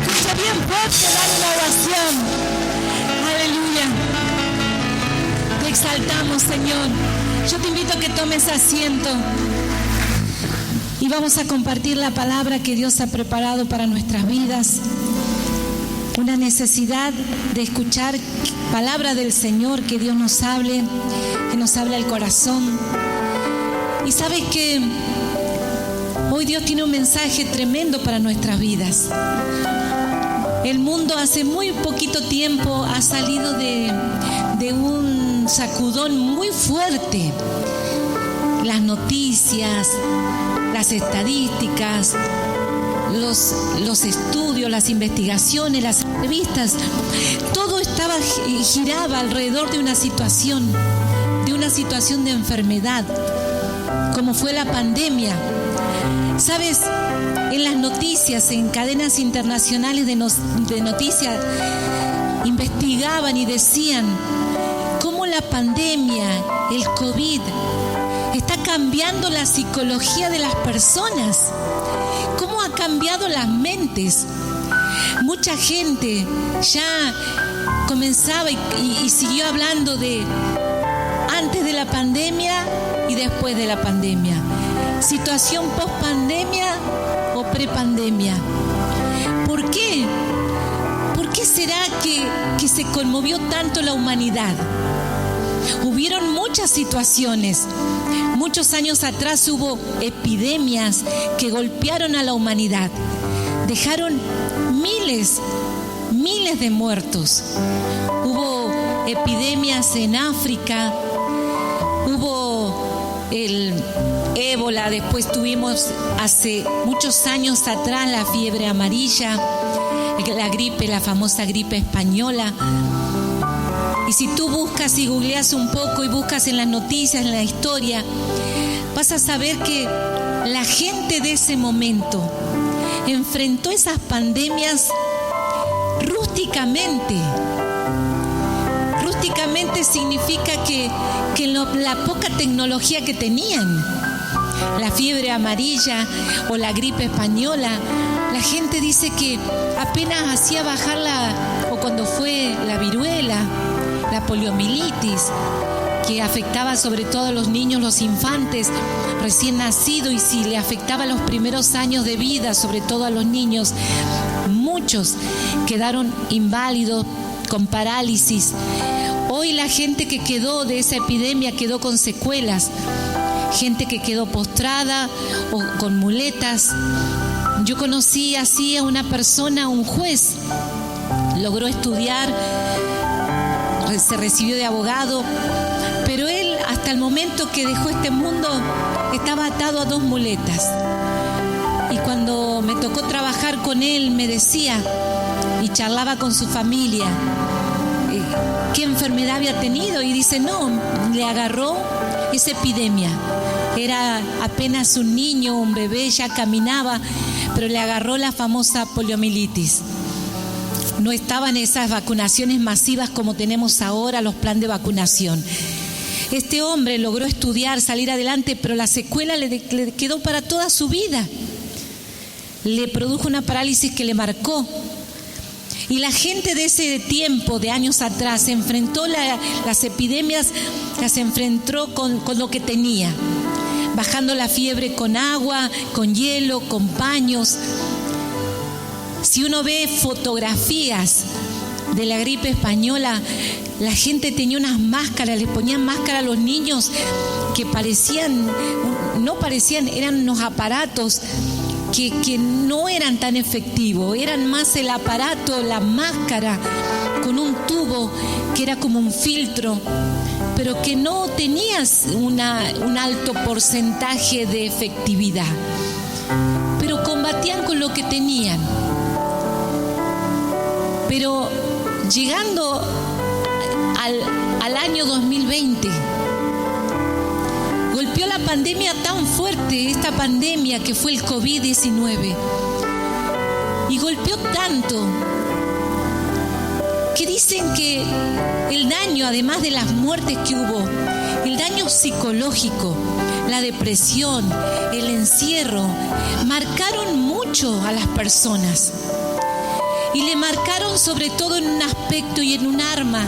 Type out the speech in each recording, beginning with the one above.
escucha bien fuerte, dale una oración. Aleluya. Te exaltamos, Señor. Yo te invito a que tomes asiento y vamos a compartir la palabra que Dios ha preparado para nuestras vidas. Una necesidad de escuchar palabra del Señor, que Dios nos hable, que nos hable al corazón. Y sabes que hoy Dios tiene un mensaje tremendo para nuestras vidas. El mundo hace muy poquito tiempo ha salido de un sacudón muy fuerte. Las noticias, las estadísticas, los estudios, las investigaciones, las entrevistas, todo giraba alrededor de una situación de enfermedad, como fue la pandemia. Sabes, en las noticias, en cadenas internacionales de noticias, investigaban y decían cómo la pandemia, el COVID, está cambiando la psicología de las personas. ¿Cómo ha cambiado las mentes? Mucha gente ya comenzaba y siguió hablando de antes de la pandemia y después de la pandemia. Situación post-pandemia o pre-pandemia. ¿Por qué? ¿Por qué será que se conmovió tanto la humanidad? Hubieron muchas situaciones. Muchos años atrás hubo epidemias que golpearon a la humanidad. Dejaron miles de muertos. Hubo epidemias en África, hubo el ébola, después tuvimos hace muchos años atrás la fiebre amarilla, la gripe, la famosa gripe española. Y si tú buscas y googleas un poco y buscas en las noticias, en la historia, vas a saber que la gente de ese momento enfrentó esas pandemias rústicamente. Rústicamente significa que la poca tecnología que tenían, la fiebre amarilla o la gripe española, la gente dice que apenas hacía bajar o cuando fue la viruela, la poliomielitis, que afectaba sobre todo a los niños, los infantes recién nacidos, y si le afectaba los primeros años de vida, sobre todo a los niños, muchos quedaron inválidos, con parálisis. Hoy la gente que quedó de esa epidemia quedó con secuelas, gente que quedó postrada o con muletas. Yo conocí así a una persona, un juez, logró estudiar, se recibió de abogado, pero él hasta el momento que dejó este mundo estaba atado a 2 muletas. Y cuando me tocó trabajar con él me decía y charlaba con su familia qué enfermedad había tenido, y dice, no, le agarró esa epidemia. Era apenas un niño, un bebé, ya caminaba, pero le agarró la famosa poliomielitis. No estaban esas vacunaciones masivas como tenemos ahora, los planes de vacunación. Este hombre logró estudiar, salir adelante, pero la secuela le quedó para toda su vida. Le produjo una parálisis que le marcó. Y la gente de ese tiempo, de años atrás, se enfrentó las epidemias, las enfrentó con lo que tenía. Bajando la fiebre con agua, con hielo, con paños. Si uno ve fotografías de la gripe española, la gente tenía unas máscaras, les ponían máscara a los niños que eran unos aparatos que no eran tan efectivos, eran más el aparato, la máscara, con un tubo que era como un filtro, pero que no tenías un alto porcentaje de efectividad. Pero combatían con lo que tenían. Pero llegando al año 2020, golpeó la pandemia tan fuerte, esta pandemia que fue el COVID-19, y golpeó tanto que dicen que el daño, además de las muertes que hubo, el daño psicológico, la depresión, el encierro, marcaron mucho a las personas. y le marcaron sobre todo en un aspecto y en un arma,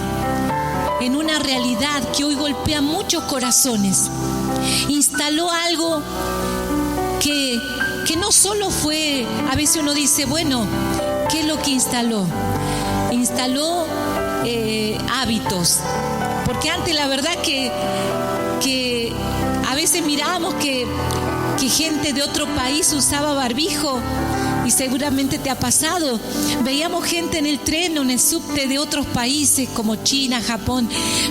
en una realidad que hoy golpea muchos corazones. Instaló algo que no solo fue, a veces uno dice, bueno, ¿qué es lo que instaló? Instaló hábitos, porque antes la verdad que a veces mirábamos que gente de otro país usaba barbijo, y seguramente te ha pasado. Veíamos gente en el tren o en el subte de otros países como China, Japón,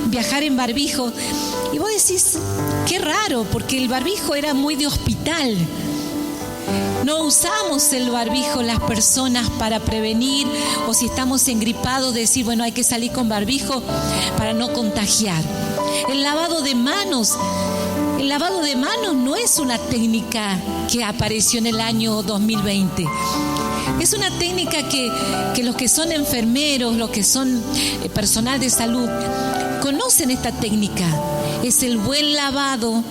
viajar en barbijo, y vos decís, qué raro, porque el barbijo era muy de hospital. No usamos el barbijo las personas para prevenir, o si estamos engripados, decir, bueno, hay que salir con barbijo para no contagiar. El lavado de manos no es una técnica que apareció en el año 2020. Es una técnica que los que son enfermeros, los que son personal de salud, conocen esta técnica. Es el buen lavado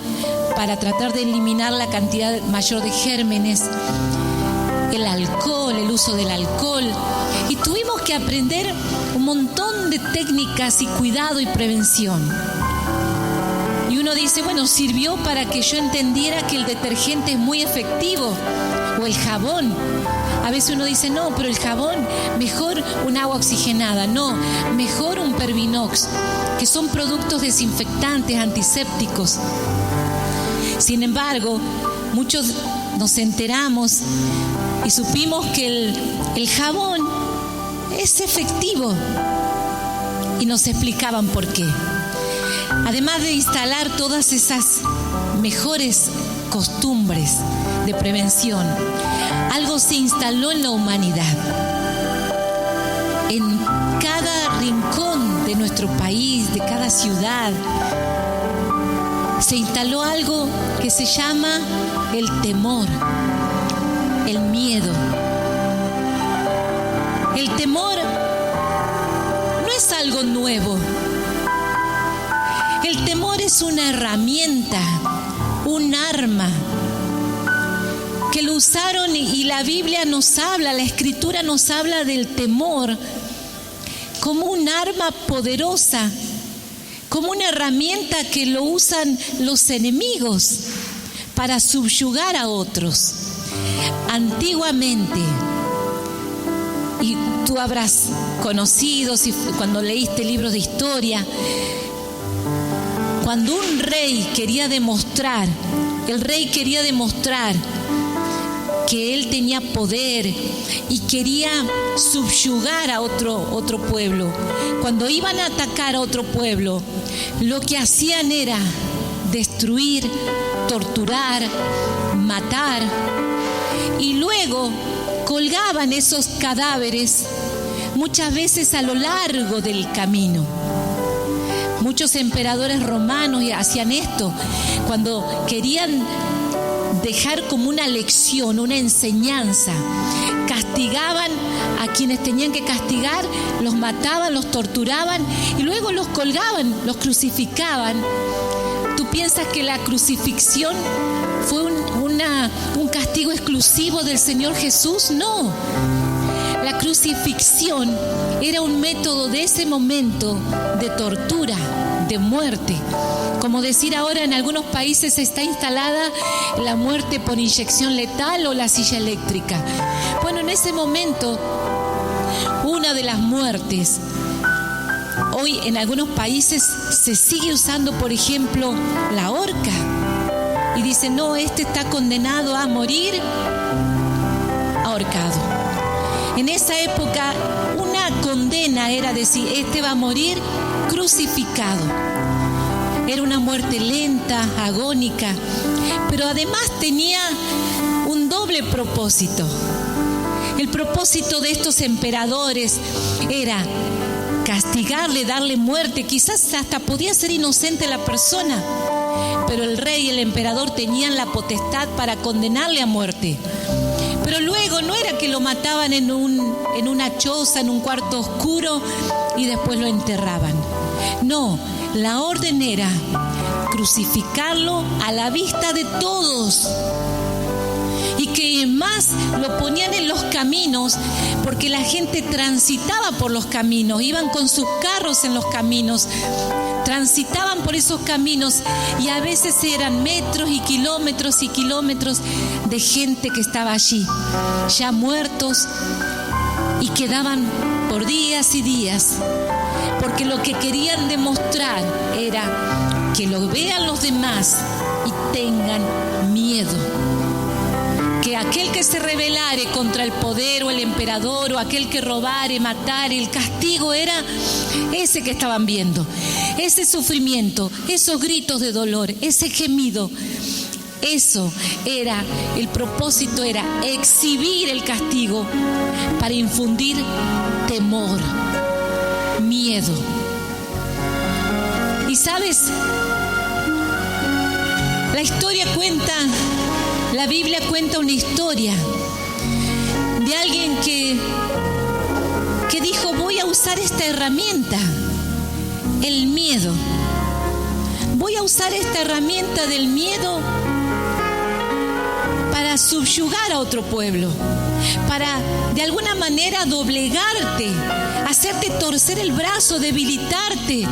para tratar de eliminar la cantidad mayor de gérmenes, el alcohol, el uso del alcohol. Y tuvimos que aprender un montón de técnicas y cuidado y prevención. Y uno dice, bueno, sirvió para que yo entendiera que el detergente es muy efectivo, o el jabón. A veces uno dice, no, pero el jabón, mejor un agua oxigenada. No, mejor un Pervinox, que son productos desinfectantes, antisépticos. Sin embargo, muchos nos enteramos y supimos que el jabón es efectivo, y nos explicaban por qué. Además de instalar todas esas mejores costumbres de prevención, algo se instaló en la humanidad. En cada rincón de nuestro país, de cada ciudad, se instaló algo que se llama el temor, el miedo. El temor no es algo nuevo. El temor es una herramienta, un arma, que lo usaron, y la Biblia nos habla, la Escritura nos habla del temor como un arma poderosa, como una herramienta que lo usan los enemigos para subyugar a otros. Antiguamente, y tú habrás conocido cuando leíste libros de historia, cuando un rey quería demostrar, que él tenía poder y quería subyugar a otro pueblo, cuando iban a atacar a otro pueblo, lo que hacían era destruir, torturar, matar, y luego colgaban esos cadáveres muchas veces a lo largo del camino. Muchos emperadores romanos hacían esto cuando querían dejar como una lección, una enseñanza. Castigaban a quienes tenían que castigar, los mataban, los torturaban y luego los colgaban, los crucificaban. ¿Tú piensas que la crucifixión fue un castigo exclusivo del Señor Jesús? No. La crucifixión era un método de ese momento de tortura, de muerte. Como decir ahora, en algunos países está instalada la muerte por inyección letal o la silla eléctrica. Bueno, en ese momento, una de las muertes, hoy en algunos países se sigue usando, por ejemplo, la horca. Y dicen, no, este está condenado a morir ahorcado. En esa época, una condena era decir, este va a morir crucificado. Era una muerte lenta, agónica, pero además tenía un doble propósito. El propósito de estos emperadores era castigarle, darle muerte. Quizás hasta podía ser inocente la persona, pero el rey y el emperador tenían la potestad para condenarle a muerte. Pero luego no era que lo mataban en una choza, en un cuarto oscuro y después lo enterraban. No, la orden era crucificarlo a la vista de todos. Y que más lo ponían en los caminos, porque la gente transitaba por los caminos, iban con sus carros en los caminos, transitaban por esos caminos, y a veces eran metros y kilómetros de gente que estaba allí, ya muertos, y quedaban por días y días, porque lo que querían demostrar era que lo vean los demás y tengan miedo. Que aquel que se rebelare contra el poder o el emperador, o aquel que robare, matare, el castigo era ese que estaban viendo, ese sufrimiento, esos gritos de dolor, ese gemido. Eso era, el propósito era exhibir el castigo para infundir temor, miedo. Y sabes, la Biblia cuenta una historia de alguien que dijo: voy a usar esta herramienta, el miedo. Voy a usar esta herramienta del miedo para subyugar a otro pueblo, para de alguna manera doblegarte, hacerte torcer el brazo, debilitarte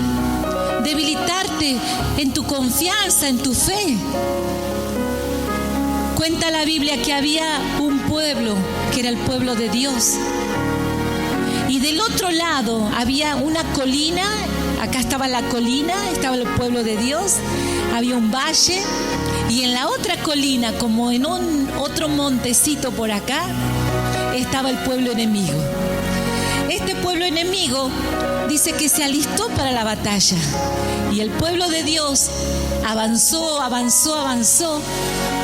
en tu confianza, en tu fe. Cuenta la Biblia que había un pueblo que era el pueblo de Dios, y del otro lado había una colina. Acá estaba la colina, estaba el pueblo de Dios, había un valle, y en la otra colina, como en otro montecito por acá, estaba el pueblo enemigo. Este pueblo enemigo dice que se alistó para la batalla, y el pueblo de Dios avanzó,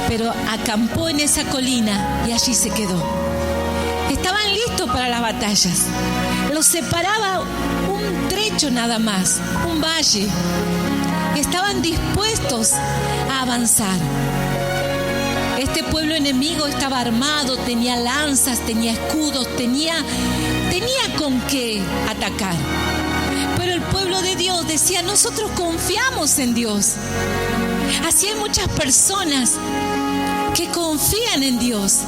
pero acampó en esa colina y allí se quedó. Estaban listos para las batallas. Los separaba un trecho nada más, un valle. Estaban dispuestos a avanzar. Este pueblo enemigo estaba armado, tenía lanzas, tenía escudos, tenía con qué atacar. Pero el pueblo de Dios decía: nosotros confiamos en Dios. Así hay muchas personas que confían en Dios,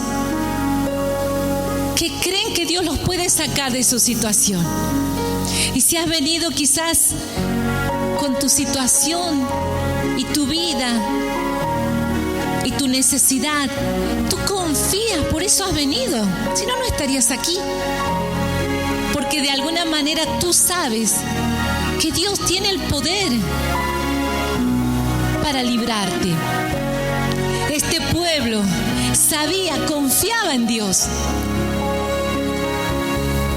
que creen que Dios los puede sacar de su situación. Y si has venido quizás con tu situación y tu vida y tu necesidad, tú confías, por eso has venido. Si no, no estarías aquí. Porque de alguna manera tú sabes que Dios tiene el poder para librarte. Este pueblo confiaba en Dios,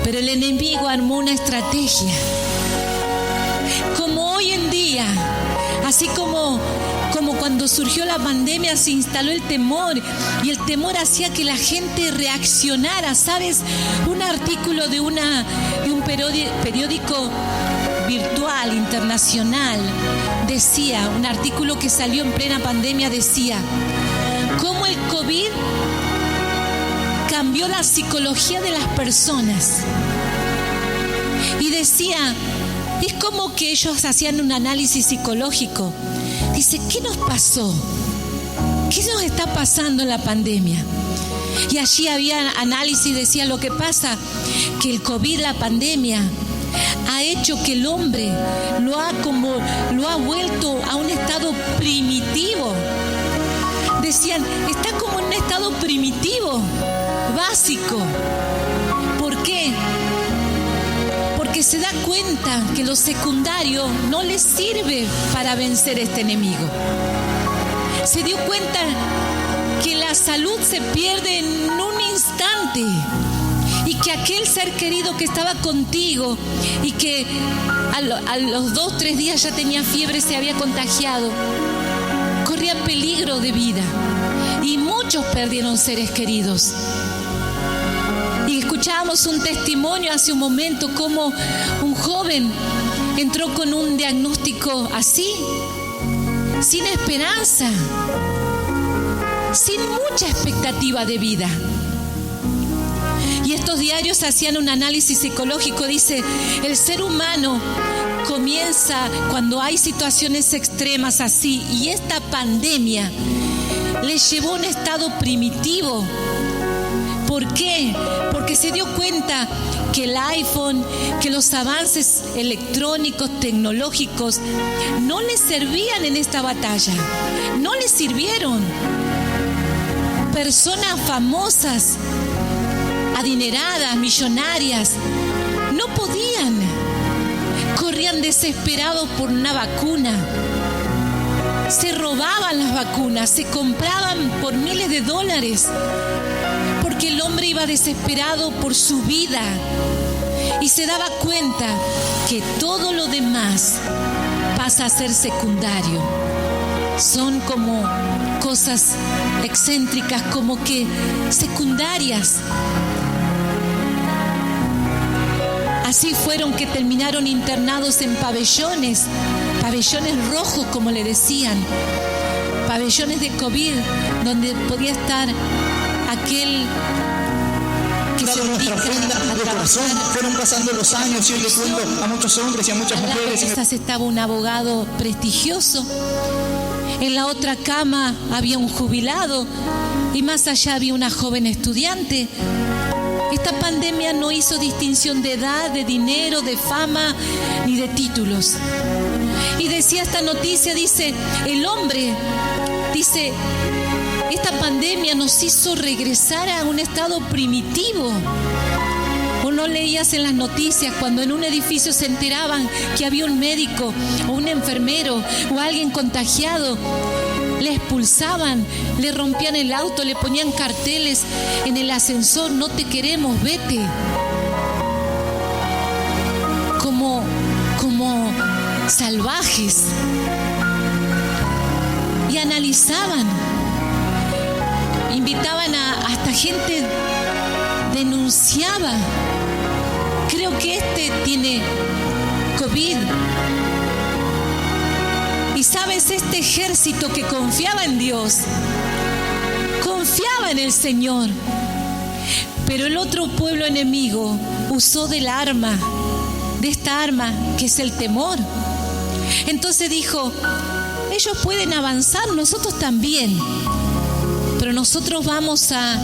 pero el enemigo armó una estrategia. Como hoy en día, así como cuando surgió la pandemia, se instaló el temor, y el temor hacía que la gente reaccionara. ¿Sabes? Un artículo de un periódico virtual internacional decía, un artículo que salió en plena pandemia, decía cómo el COVID cambió la psicología de las personas. Y decía, es como que ellos hacían un análisis psicológico. Dice, ¿qué nos pasó? ¿Qué nos está pasando en la pandemia? Y allí había análisis, decía, lo que pasa que el COVID, la pandemia, ha hecho que el hombre lo ha vuelto a un estado primitivo. Decían, está como en un estado primitivo, básico. ¿Por qué? Porque se da cuenta que lo secundario no le sirve para vencer este enemigo. Se dio cuenta que la salud se pierde en un instante, y que aquel ser querido que estaba contigo y que a los 2-3 días ya tenía fiebre, se había contagiado, corría peligro de vida, y muchos perdieron seres queridos. Y escuchábamos un testimonio hace un momento, como un joven entró con un diagnóstico así, sin esperanza, sin mucha expectativa de vida. Y estos diarios hacían un análisis psicológico. Dice, el ser humano comienza cuando hay situaciones extremas así, y esta pandemia les llevó a un estado primitivo. ¿Por qué? Porque se dio cuenta que el iPhone, que los avances electrónicos, tecnológicos, no les servían en esta batalla, no les sirvieron. Personas famosas, adineradas, millonarias, no podían. Corrían desesperados por una vacuna. Se robaban las vacunas, se compraban por miles de dólares, porque el hombre iba desesperado por su vida y se daba cuenta que todo lo demás pasa a ser secundario. Son como cosas excéntricas, como que secundarias. Así fueron que terminaron internados en pabellones rojos, como le decían, pabellones de COVID, donde podía estar aquel que se dedica de corazón. Fueron pasando los años y hoy le cuento a muchos hombres y a muchas mujeres. Quizás estaba un abogado prestigioso, en la otra cama había un jubilado y más allá había una joven estudiante. Esta pandemia no hizo distinción de edad, de dinero, de fama ni de títulos. Y decía esta noticia, dice, el hombre, dice, esta pandemia nos hizo regresar a un estado primitivo. ¿O no leías en las noticias cuando en un edificio se enteraban que había un médico o un enfermero o alguien contagiado? Le expulsaban, le rompían el auto, le ponían carteles en el ascensor, no te queremos, vete. Como salvajes. Y analizaban, invitaban hasta gente, denunciaba. Creo que este tiene COVID. Y sabes, este ejército que confiaba en Dios, confiaba en el Señor, pero el otro pueblo enemigo usó de esta arma que es el temor. Entonces dijo, ellos pueden avanzar, nosotros también, pero nosotros vamos a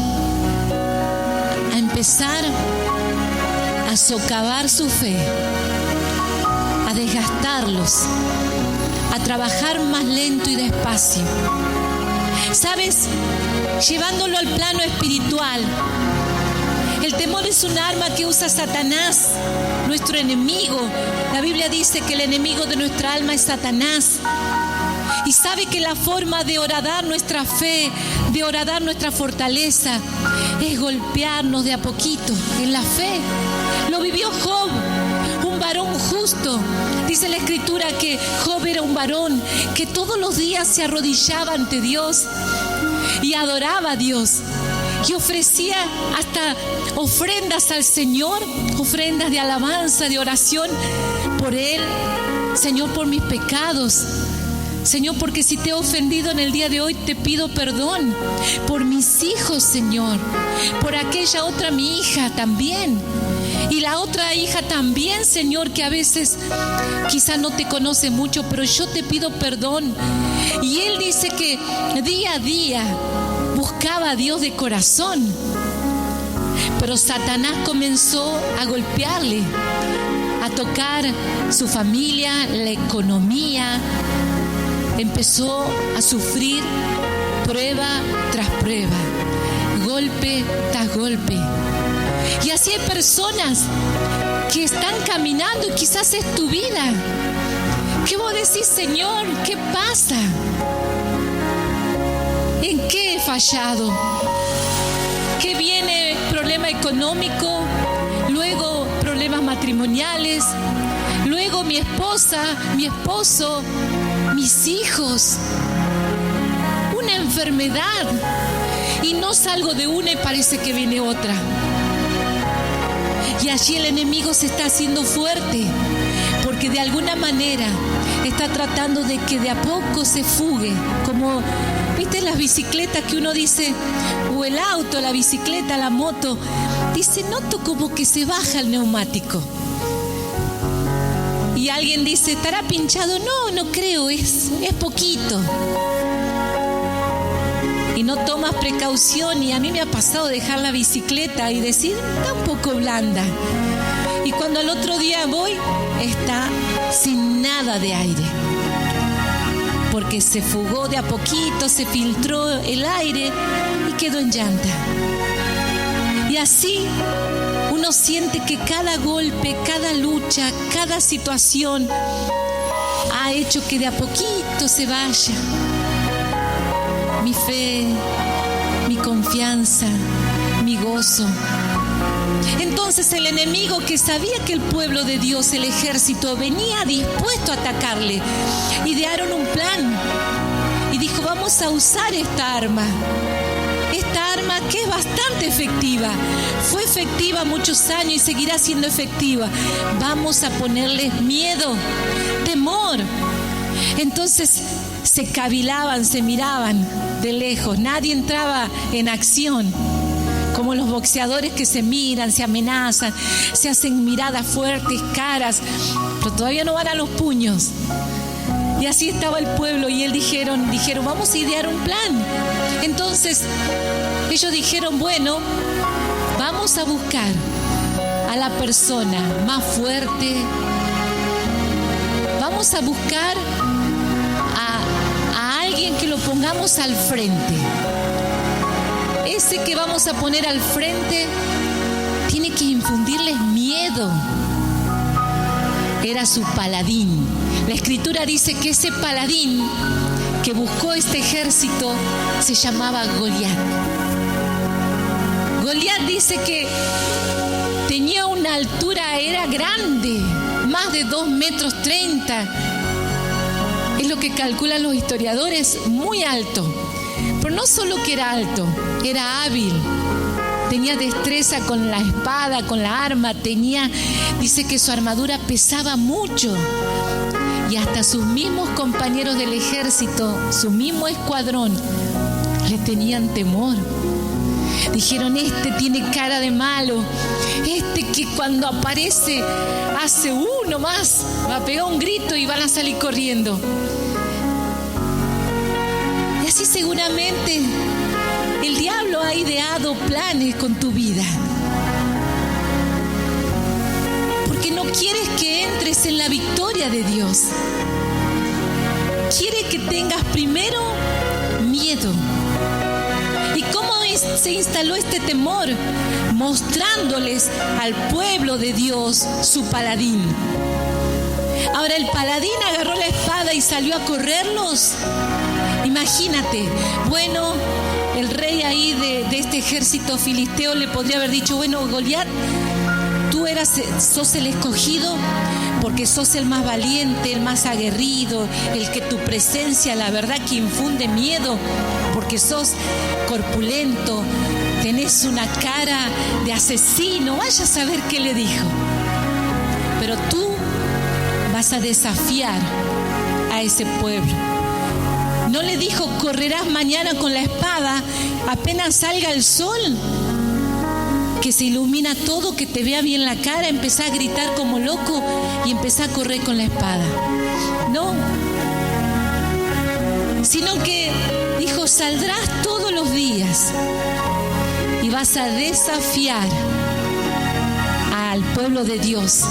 empezar a socavar su fe, a desgastarlos, a trabajar más lento y despacio. ¿Sabes? Llevándolo al plano espiritual. El temor es un arma que usa Satanás, nuestro enemigo. La Biblia dice que el enemigo de nuestra alma es Satanás. Y sabe que la forma de horadar nuestra fe, de horadar nuestra fortaleza, es golpearnos de a poquito en la fe. Lo vivió Job, un varón justo. Dice la Escritura que Job era un varón que todos los días se arrodillaba ante Dios y adoraba a Dios. Y ofrecía hasta ofrendas al Señor, ofrendas de alabanza, de oración por Él. Señor, por mis pecados. Señor, porque si te he ofendido en el día de hoy, te pido perdón. Por mis hijos, Señor. Por aquella otra, mi hija también. Y la otra hija también, Señor, que a veces quizá no te conoce mucho, pero yo te pido perdón. Y él dice que día a día buscaba a Dios de corazón. Pero Satanás comenzó a golpearle, a tocar su familia, la economía. Empezó a sufrir prueba tras prueba, golpe tras golpe. Y así hay personas que están caminando y quizás es tu vida. ¿Qué vos decís, Señor? ¿Qué pasa? ¿En qué he fallado? Que viene problema económico, luego problemas matrimoniales, luego mi esposa, mi esposo, mis hijos, una enfermedad, y no salgo de una y parece que viene otra. Y allí el enemigo se está haciendo fuerte, porque de alguna manera está tratando de que de a poco se fugue, como, ¿viste las bicicletas que uno dice, o el auto, la bicicleta, la moto? Dice, noto como que se baja el neumático. Y alguien dice, ¿estará pinchado? No, no creo, es poquito. y no tomas precaución, y a mí me ha pasado dejar la bicicleta y decir, está un poco blanda. Y cuando al otro día voy, está sin nada de aire. Porque se fugó de a poquito, se filtró el aire y quedó en llanta. Y así uno siente que cada golpe, cada lucha, cada situación ha hecho que de a poquito se vaya mi fe, mi confianza, mi gozo. Entonces el enemigo, que sabía que el pueblo de Dios, el ejército, venía dispuesto a atacarle, idearon un plan y dijo, vamos a usar esta arma que es bastante efectiva, fue efectiva muchos años y seguirá siendo efectiva. Vamos a ponerles miedo, temor. Entonces se cavilaban, se miraban de lejos, nadie entraba en acción. Como los boxeadores que se miran, se amenazan, se hacen miradas fuertes, caras, pero todavía no van a los puños. Y así estaba el pueblo, y dijeron, vamos a idear un plan. Entonces ellos dijeron, bueno, vamos a buscar a la persona más fuerte, vamos a buscar a alguien que lo pongamos al frente. Ese que vamos a poner al frente tiene que infundirles miedo. Era su paladín. La Escritura dice que ese paladín que buscó este ejército se llamaba Goliat. Goliat dice que tenía una altura, era grande, más de 2,30 metros. Es lo que calculan los historiadores, muy alto. Pero no solo que era alto, era hábil. Tenía destreza con la espada, con la arma. Dice que su armadura pesaba mucho. Y hasta sus mismos compañeros del ejército, su mismo escuadrón, le tenían temor. Dijeron, este tiene cara de malo. Este que cuando aparece hace uno más, va a pegar un grito y van a salir corriendo. Y así seguramente el diablo ha ideado planes con tu vida. Porque no quieres que entres en la victoria de Dios. Quiere que tengas primero miedo. ¿Y cómo se instaló este temor? Mostrándoles al pueblo de Dios su paladín. Ahora el paladín agarró la espada y salió a correrlos. Imagínate, bueno, el rey ahí de este ejército filisteo le podría haber dicho, bueno, Goliat, tú sos el escogido porque sos el más valiente, el más aguerrido, el que tu presencia, la verdad, que infunde miedo, porque sos corpulento, tenés una cara de asesino, vaya a saber qué le dijo. Pero tú vas a desafiar a ese pueblo. No le dijo, correrás mañana con la espada, apenas salga el sol, que se ilumina todo, que te vea bien la cara, empezá a gritar como loco y empezá a correr con la espada. No, sino que dijo, saldrás todos los días y vas a desafiar al pueblo de Dios.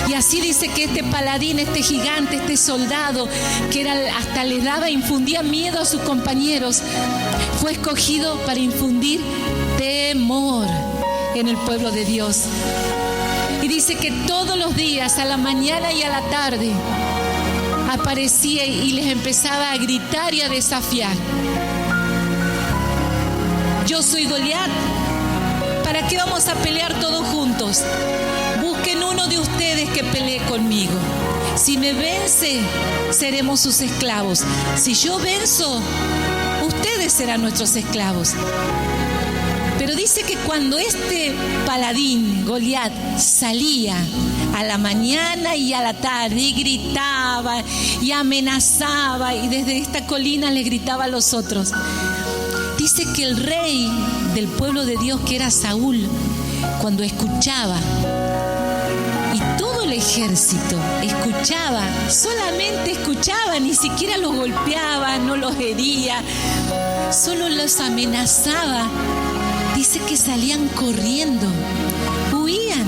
Y así dice que este paladín, este gigante, este soldado, que hasta le infundía miedo a sus compañeros, fue escogido para infundir temor en el pueblo de Dios. Y dice que todos los días, a la mañana y a la tarde, aparecía y les empezaba a gritar y a desafiar. Yo soy Goliat. ¿Para qué vamos a pelear todos juntos? Busquen uno de ustedes que pelee conmigo. Si me vence, seremos sus esclavos. Si yo venzo, ustedes serán nuestros esclavos. Pero dice que cuando este paladín, Goliat, salía a la mañana y a la tarde y gritaba y amenazaba, y desde esta colina le gritaba a los otros, dice que el rey del pueblo de Dios, que era Saúl, cuando escuchaba, y todo el ejército escuchaba, solamente escuchaba, ni siquiera los golpeaba, no los hería, solo los amenazaba, dice que salían corriendo, huían.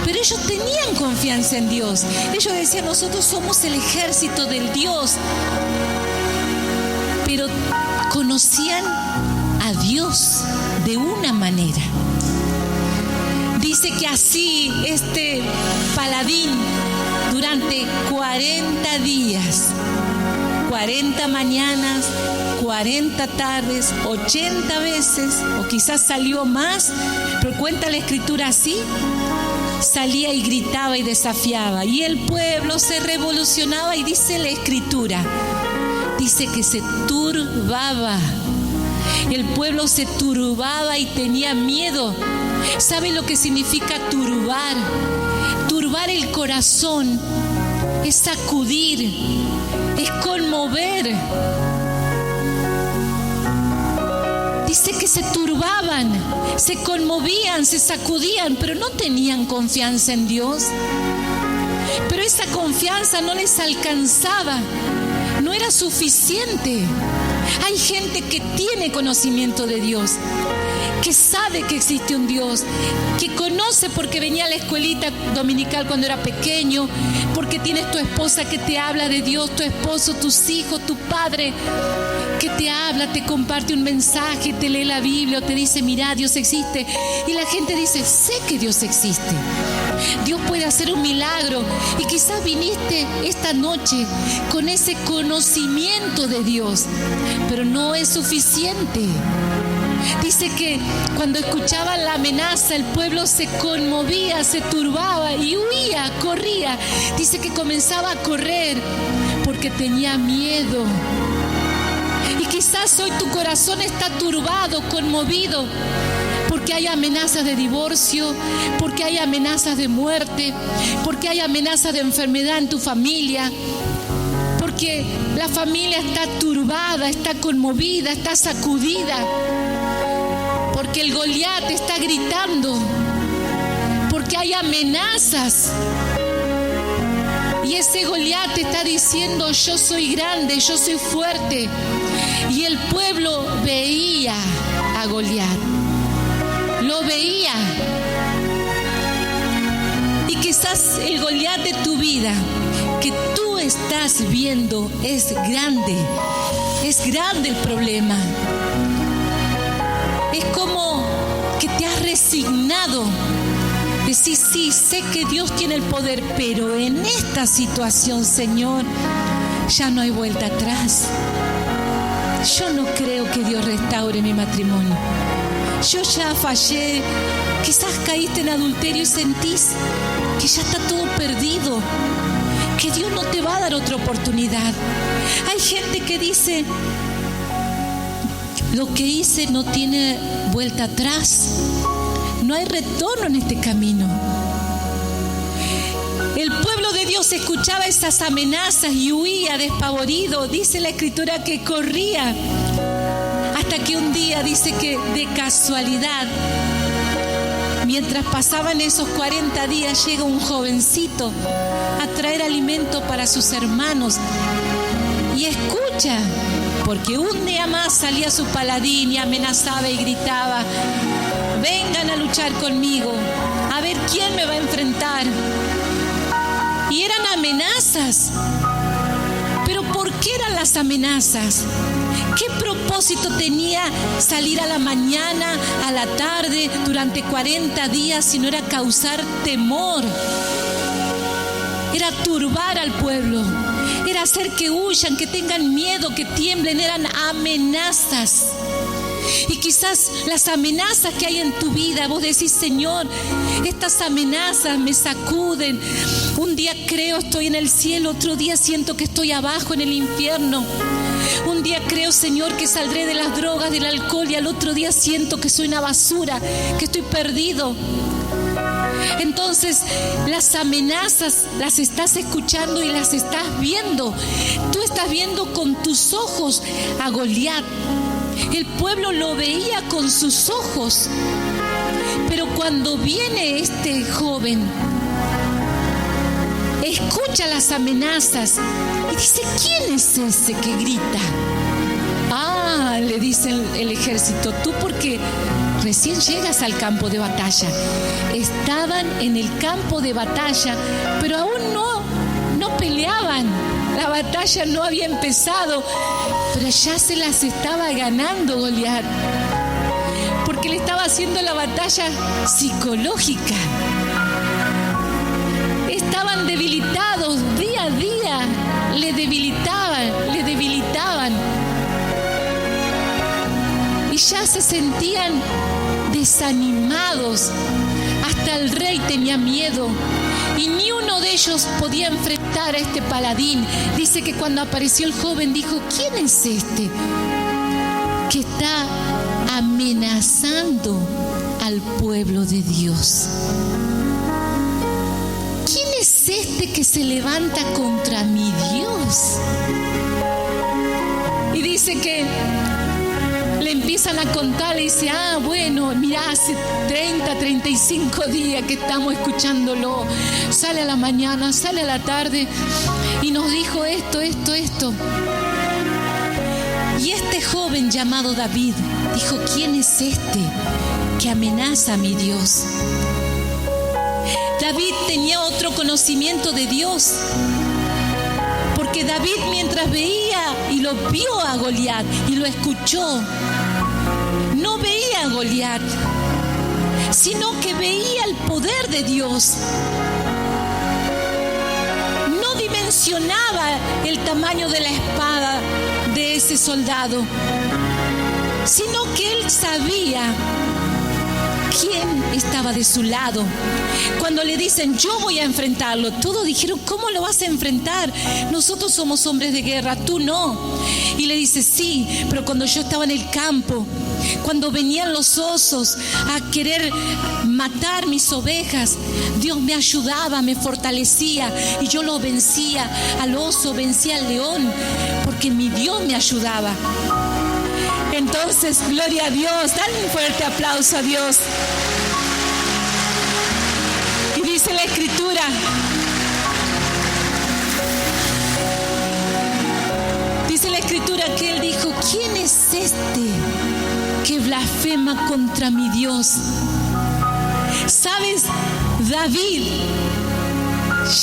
Pero ellos tenían confianza en Dios. Ellos decían, nosotros somos el ejército del Dios. Pero conocían a Dios de una manera. Dice que así este paladín durante 40 días, 40 mañanas, 40 tardes, 80 veces, o quizás salió más, pero cuenta la escritura así, salía y gritaba y desafiaba, y el pueblo se revolucionaba, y dice la escritura, dice que se turbaba. El pueblo se turbaba y tenía miedo. ¿Sabe lo que significa turbar? Turbar el corazón es sacudir, es conmover. Dice que se turbaban, se conmovían, se sacudían, pero no tenían confianza en Dios. Pero esa confianza no les alcanzaba, no era suficiente. Hay gente que tiene conocimiento de Dios, que sabe que existe un Dios, que conoce porque venía a la escuelita dominical cuando era pequeño, porque tienes tu esposa que te habla de Dios, tu esposo, tus hijos, tu padre, que te habla, te comparte un mensaje, te lee la Biblia, o te dice, mira, Dios existe. Y la gente dice, sé que Dios existe. Dios puede hacer un milagro. Y quizás viniste esta noche con ese conocimiento de Dios, pero no es suficiente. Dice que cuando escuchaban la amenaza, el pueblo se conmovía, se turbaba y huía, corría. Dice que comenzaba a correr porque tenía miedo. Y quizás hoy tu corazón está turbado, conmovido, porque hay amenazas de divorcio, porque hay amenazas de muerte, porque hay amenazas de enfermedad en tu familia, porque la familia está turbada, está conmovida, está sacudida, porque el Goliat está gritando, porque hay amenazas. Y ese Goliat está diciendo, yo soy grande, yo soy fuerte. Y el pueblo veía a Goliat, lo veía. Y quizás el Goliat de tu vida que tú estás viendo es grande el problema. Es como que te has resignado. Decís, sí, sé que Dios tiene el poder, pero en esta situación, Señor, ya no hay vuelta atrás. Yo no creo que Dios restaure mi matrimonio. Yo ya fallé. Quizás caíste en adulterio y sentís que ya está todo perdido, que Dios no te va a dar otra oportunidad. Hay gente que dice, lo que hice no tiene vuelta atrás. No hay retorno en este camino. El pueblo de Dios escuchaba esas amenazas y huía despavorido. Dice la escritura que corría. Hasta que un día dice que de casualidad, mientras pasaban esos 40 días, llega un jovencito a traer alimento para sus hermanos. Y escucha, porque un día más salía su paladín y amenazaba y gritaba, vengan a luchar conmigo, a ver quién me va a enfrentar. Y eran amenazas. Pero ¿por qué eran las amenazas? ¿Qué propósito tenía salir a la mañana, a la tarde, durante 40 días, si no era causar temor? Era turbar al pueblo, era hacer que huyan, que tengan miedo, que tiemblen. Eran amenazas. Y quizás las amenazas que hay en tu vida, vos decís, Señor, estas amenazas me sacuden. Un día creo estoy en el cielo, otro día siento que estoy abajo en el infierno. Un día creo, Señor, que saldré de las drogas, del alcohol, y al otro día siento que soy una basura, que estoy perdido. Entonces, las amenazas las estás escuchando y las estás viendo. Tú estás viendo con tus ojos a Goliat. El pueblo lo veía con sus ojos. Pero cuando viene este joven, escucha las amenazas y dice, ¿quién es ese que grita? le dice el ejército, tú porque recién llegas al campo de batalla. Estaban en el campo de batalla, pero aún no peleaban. La batalla no había empezado, pero ya se las estaba ganando Goliat, porque le estaba haciendo la batalla psicológica. Estaban debilitados día a día, le debilitaban. Y ya se sentían desanimados. Hasta el rey tenía miedo. Y ni uno de ellos podía enfrentar a este paladín. Dice que cuando apareció el joven dijo, ¿quién es este que está amenazando al pueblo de Dios? ¿Quién es este que se levanta contra mi Dios? Y dice que le empiezan a contar, le dice, bueno, mira, hace 35 días que estamos escuchándolo. Sale a la mañana, sale a la tarde y nos dijo esto. Y este joven llamado David dijo, ¿quién es este que amenaza a mi Dios? David tenía otro conocimiento de Dios, porque David mientras veía y lo vio a Goliat y lo escuchó, no veía a Goliat, sino que veía el poder de Dios. No dimensionaba el tamaño de la espada de ese soldado, sino que él sabía quién estaba de su lado. Cuando le dicen, yo voy a enfrentarlo, todos dijeron, ¿cómo lo vas a enfrentar? Nosotros somos hombres de guerra, tú no. Y le dice, sí, pero cuando yo estaba en el campo, cuando venían los osos a querer matar mis ovejas, Dios me ayudaba, me fortalecía y yo lo vencía al oso, vencía al león, porque mi Dios me ayudaba. Entonces, gloria a Dios, dale un fuerte aplauso a Dios. Y dice la Escritura, que él dijo, ¿quién es este que blasfema contra mi Dios? ¿Sabes? David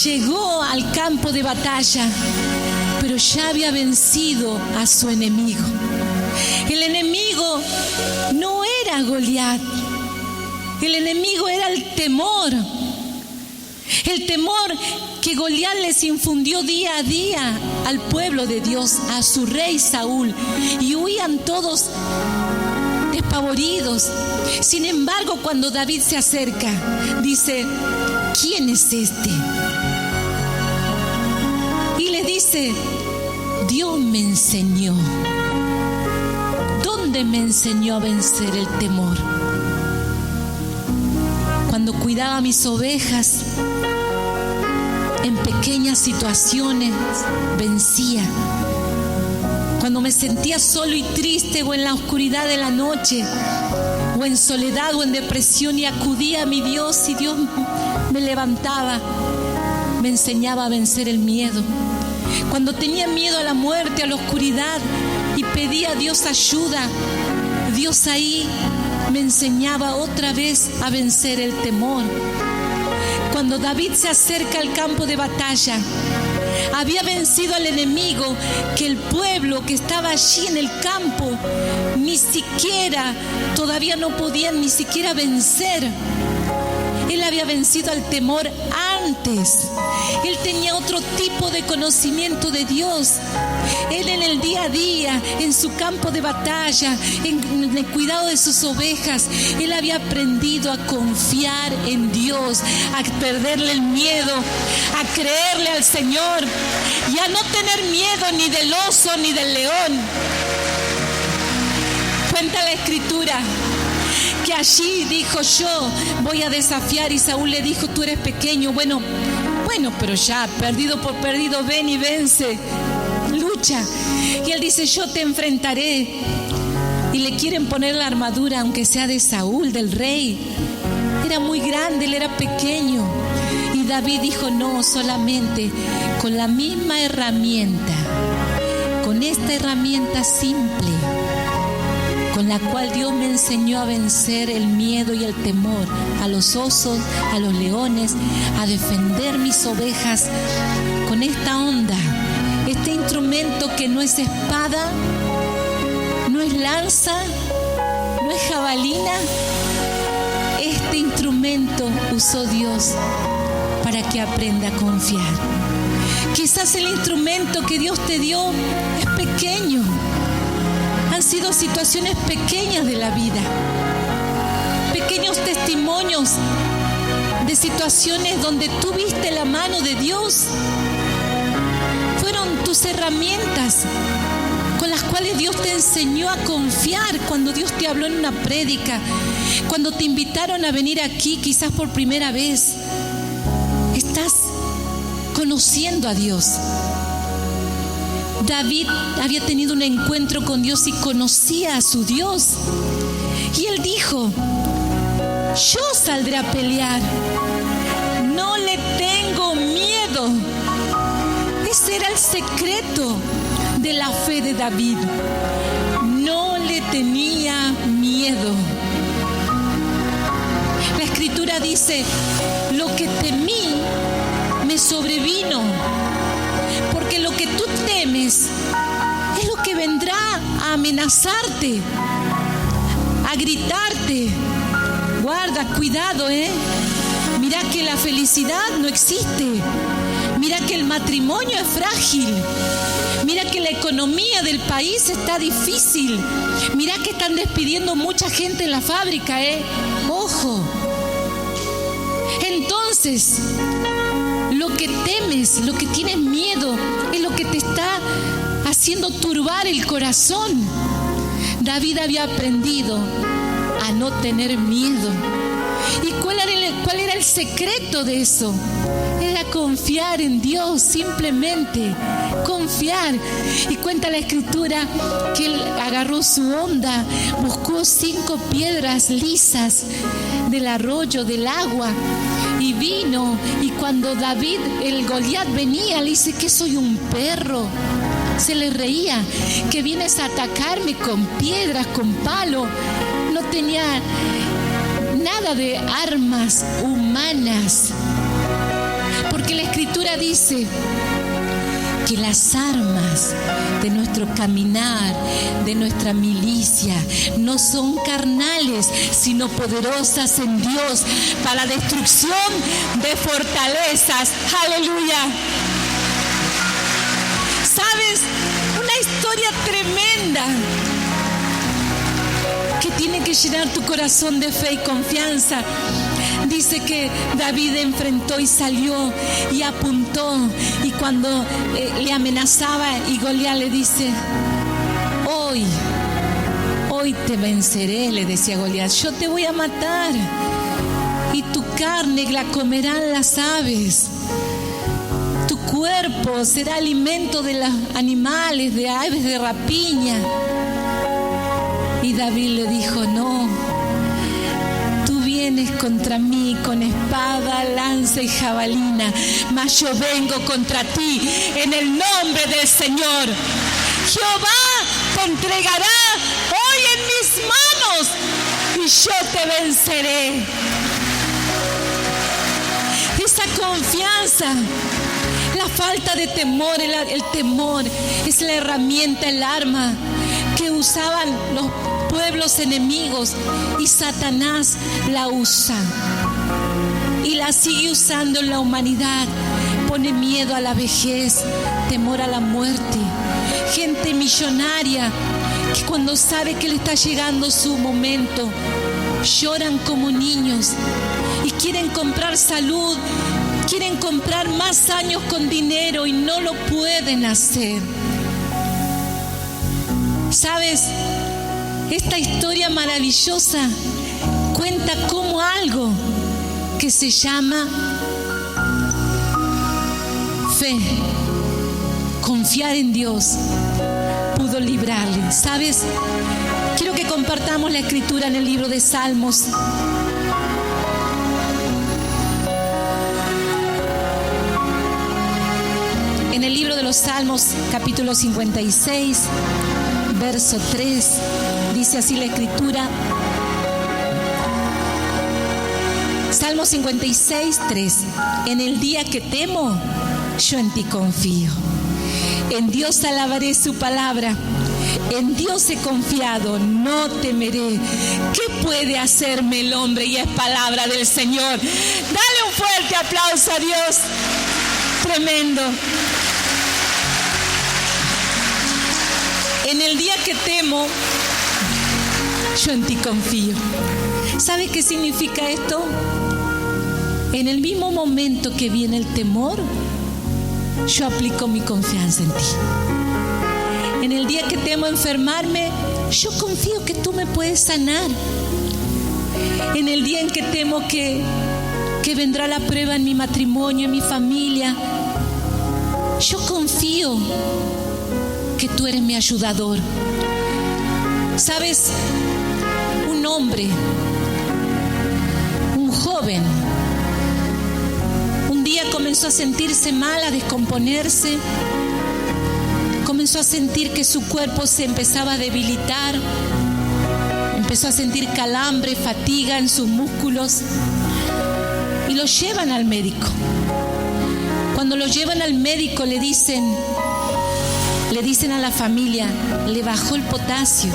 llegó al campo de batalla, pero ya había vencido a su enemigo. El enemigo no era Goliat, el enemigo era el temor que Goliat les infundió día a día al pueblo de Dios, a su rey Saúl, y huían todos despavoridos. Sin embargo, cuando David se acerca, dice, ¿quién es este? Y le dice, Dios me enseñó. ¿Dónde me enseñó a vencer el temor? Cuando cuidaba mis ovejas, en pequeñas situaciones vencía. Cuando me sentía solo y triste, o en la oscuridad de la noche, o en soledad o en depresión, y acudía a mi Dios, y Dios me levantaba, me enseñaba a vencer el miedo. Cuando tenía miedo a la muerte, a la oscuridad, y pedía a Dios ayuda, Dios ahí me enseñaba otra vez a vencer el temor. Cuando David se acerca al campo de batalla, había vencido al enemigo que el pueblo que estaba allí en el campo todavía no podían ni siquiera vencer. Él había vencido al temor antes. Él tenía otro tipo de conocimiento de Dios. Él en el día a día, en su campo de batalla, en el cuidado de sus ovejas, él había aprendido a confiar en Dios, a perderle el miedo, a creerle al Señor y a no tener miedo ni del oso ni del león. Cuenta la Escritura que allí dijo, yo voy a desafiar, y Saúl le dijo, tú eres pequeño, bueno, pero ya, perdido por perdido, ven y vence, lucha. Y él dice, yo te enfrentaré. Y le quieren poner la armadura, aunque sea de Saúl, del rey. Era muy grande, él era pequeño. Y David dijo, no, solamente con la misma herramienta, con esta herramienta simple, con la cual Dios me enseñó a vencer el miedo y el temor, a los osos, a los leones, a defender mis ovejas con esta onda, este instrumento que no es espada, no es lanza, no es jabalina. Este instrumento usó Dios para que aprenda a confiar. Quizás el instrumento que Dios te dio es pequeño. Han sido situaciones pequeñas de la vida, pequeños testimonios de situaciones donde tú viste la mano de Dios. Fueron tus herramientas con las cuales Dios te enseñó a confiar. Cuando Dios te habló en una prédica, cuando te invitaron a venir aquí, quizás por primera vez, estás conociendo a Dios. David había tenido un encuentro con Dios y conocía a su Dios. Y él dijo: yo saldré a pelear, no le tengo miedo. Ese era el secreto de la fe de David. No le tenía miedo. La Escritura dice: lo que temí me sobrevino. Porque lo que tú temes es lo que vendrá a amenazarte, a gritarte. Guarda, cuidado, Mira que la felicidad no existe. Mira que el matrimonio es frágil. Mira que la economía del país está difícil. Mira que están despidiendo mucha gente en la fábrica, Ojo. Entonces, lo que temes, lo que tienes miedo, es lo que te está haciendo turbar el corazón. David había aprendido a no tener miedo. ¿Y cuál era el secreto de eso? Era confiar en Dios, simplemente confiar. Y cuenta la Escritura que él agarró su onda, buscó 5 piedras lisas del arroyo, del agua, y vino. Y cuando David, el Goliat, venía, le dice: ¿qué soy, un perro? Se le reía: que vienes a atacarme con piedras, con palo. No tenía nada de armas humanas, porque la Escritura dice que las armas de nuestro caminar, de nuestra milicia, no son carnales, sino poderosas en Dios para la destrucción de fortalezas. ¡Aleluya! ¿Sabes? Una historia tremenda que tiene que llenar tu corazón de fe y confianza. Dice que David enfrentó y salió y apuntó, y cuando le amenazaba, y Goliat le dice: hoy te venceré, le decía Goliat. Yo te voy a matar y tu carne la comerán las aves. Tu cuerpo será alimento de los animales, de aves de rapiña. Y David le dijo: no, tú vienes contra mí con espada, lanza y jabalina, mas yo vengo contra ti en el nombre del Señor. Jehová te entregará hoy en mis manos y yo te venceré. Esa confianza, la falta de temor, el temor es la herramienta, el arma que usaban los pueblos enemigos, y Satanás la usa y la sigue usando en la humanidad. Pone miedo a la vejez, temor a la muerte. Gente millonaria que cuando sabe que le está llegando su momento, lloran como niños y quieren comprar salud, quieren comprar más años con dinero y no lo pueden hacer. ¿Sabes? Esta historia maravillosa cuenta cómo algo que se llama fe, confiar en Dios, pudo librarle. ¿Sabes? Quiero que compartamos la Escritura en el libro de Salmos. En el libro de los Salmos, capítulo 56, verso 3. Dice así la Escritura. Salmo 56, 3. En el día que temo, yo en ti confío. En Dios alabaré su palabra. En Dios he confiado, no temeré. ¿Qué puede hacerme el hombre? Y es palabra del Señor. Dale un fuerte aplauso a Dios. Tremendo. En el día que temo, yo en ti confío. ¿Sabes qué significa esto? En el mismo momento que viene el temor, yo aplico mi confianza en ti. En el día que temo enfermarme, yo confío que tú me puedes sanar. En el día en que temo que vendrá la prueba en mi matrimonio, en mi familia, yo confío que tú eres mi ayudador. ¿Sabes? Un hombre, un joven, un día comenzó a sentirse mal, a descomponerse. Comenzó a sentir que su cuerpo se empezaba a debilitar. Empezó a sentir calambre, fatiga en sus músculos. Y lo llevan al médico. Cuando lo llevan al médico le dicen a la familia, le bajó el potasio.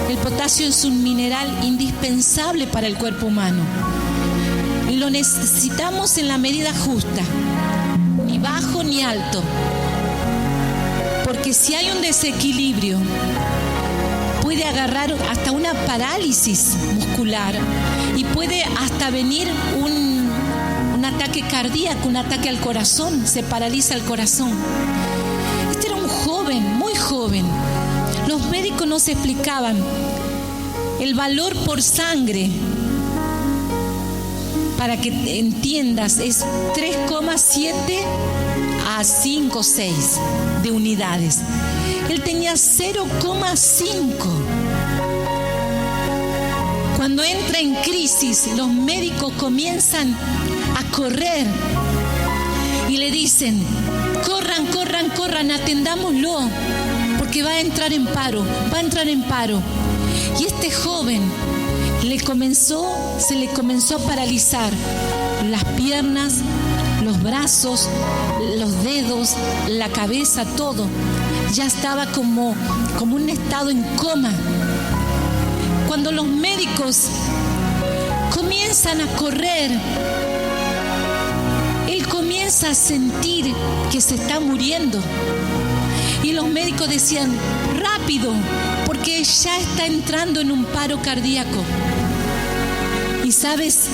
El potasio es un mineral indispensable para el cuerpo humano. Y lo necesitamos en la medida justa, ni bajo ni alto. Porque si hay un desequilibrio, puede agarrar hasta una parálisis muscular y puede hasta venir un ataque cardíaco, un ataque al corazón, se paraliza el corazón. Este era un joven, muy joven. Los médicos nos explicaban el valor por sangre. Para que entiendas, es 3,7 a 5, 6 de unidades. Él tenía 0,5. Cuando entra en crisis, los médicos comienzan a correr y le dicen, corran, corran, corran, atendámoslo, porque va a entrar en paro. Y este joven se le comenzó a paralizar las piernas, los brazos, los dedos, la cabeza, todo. Ya estaba como un estado en coma. Cuando los médicos comienzan a correr, él comienza a sentir que se está muriendo. Y los médicos decían, rápido, porque ya está entrando en un paro cardíaco. Y sabes,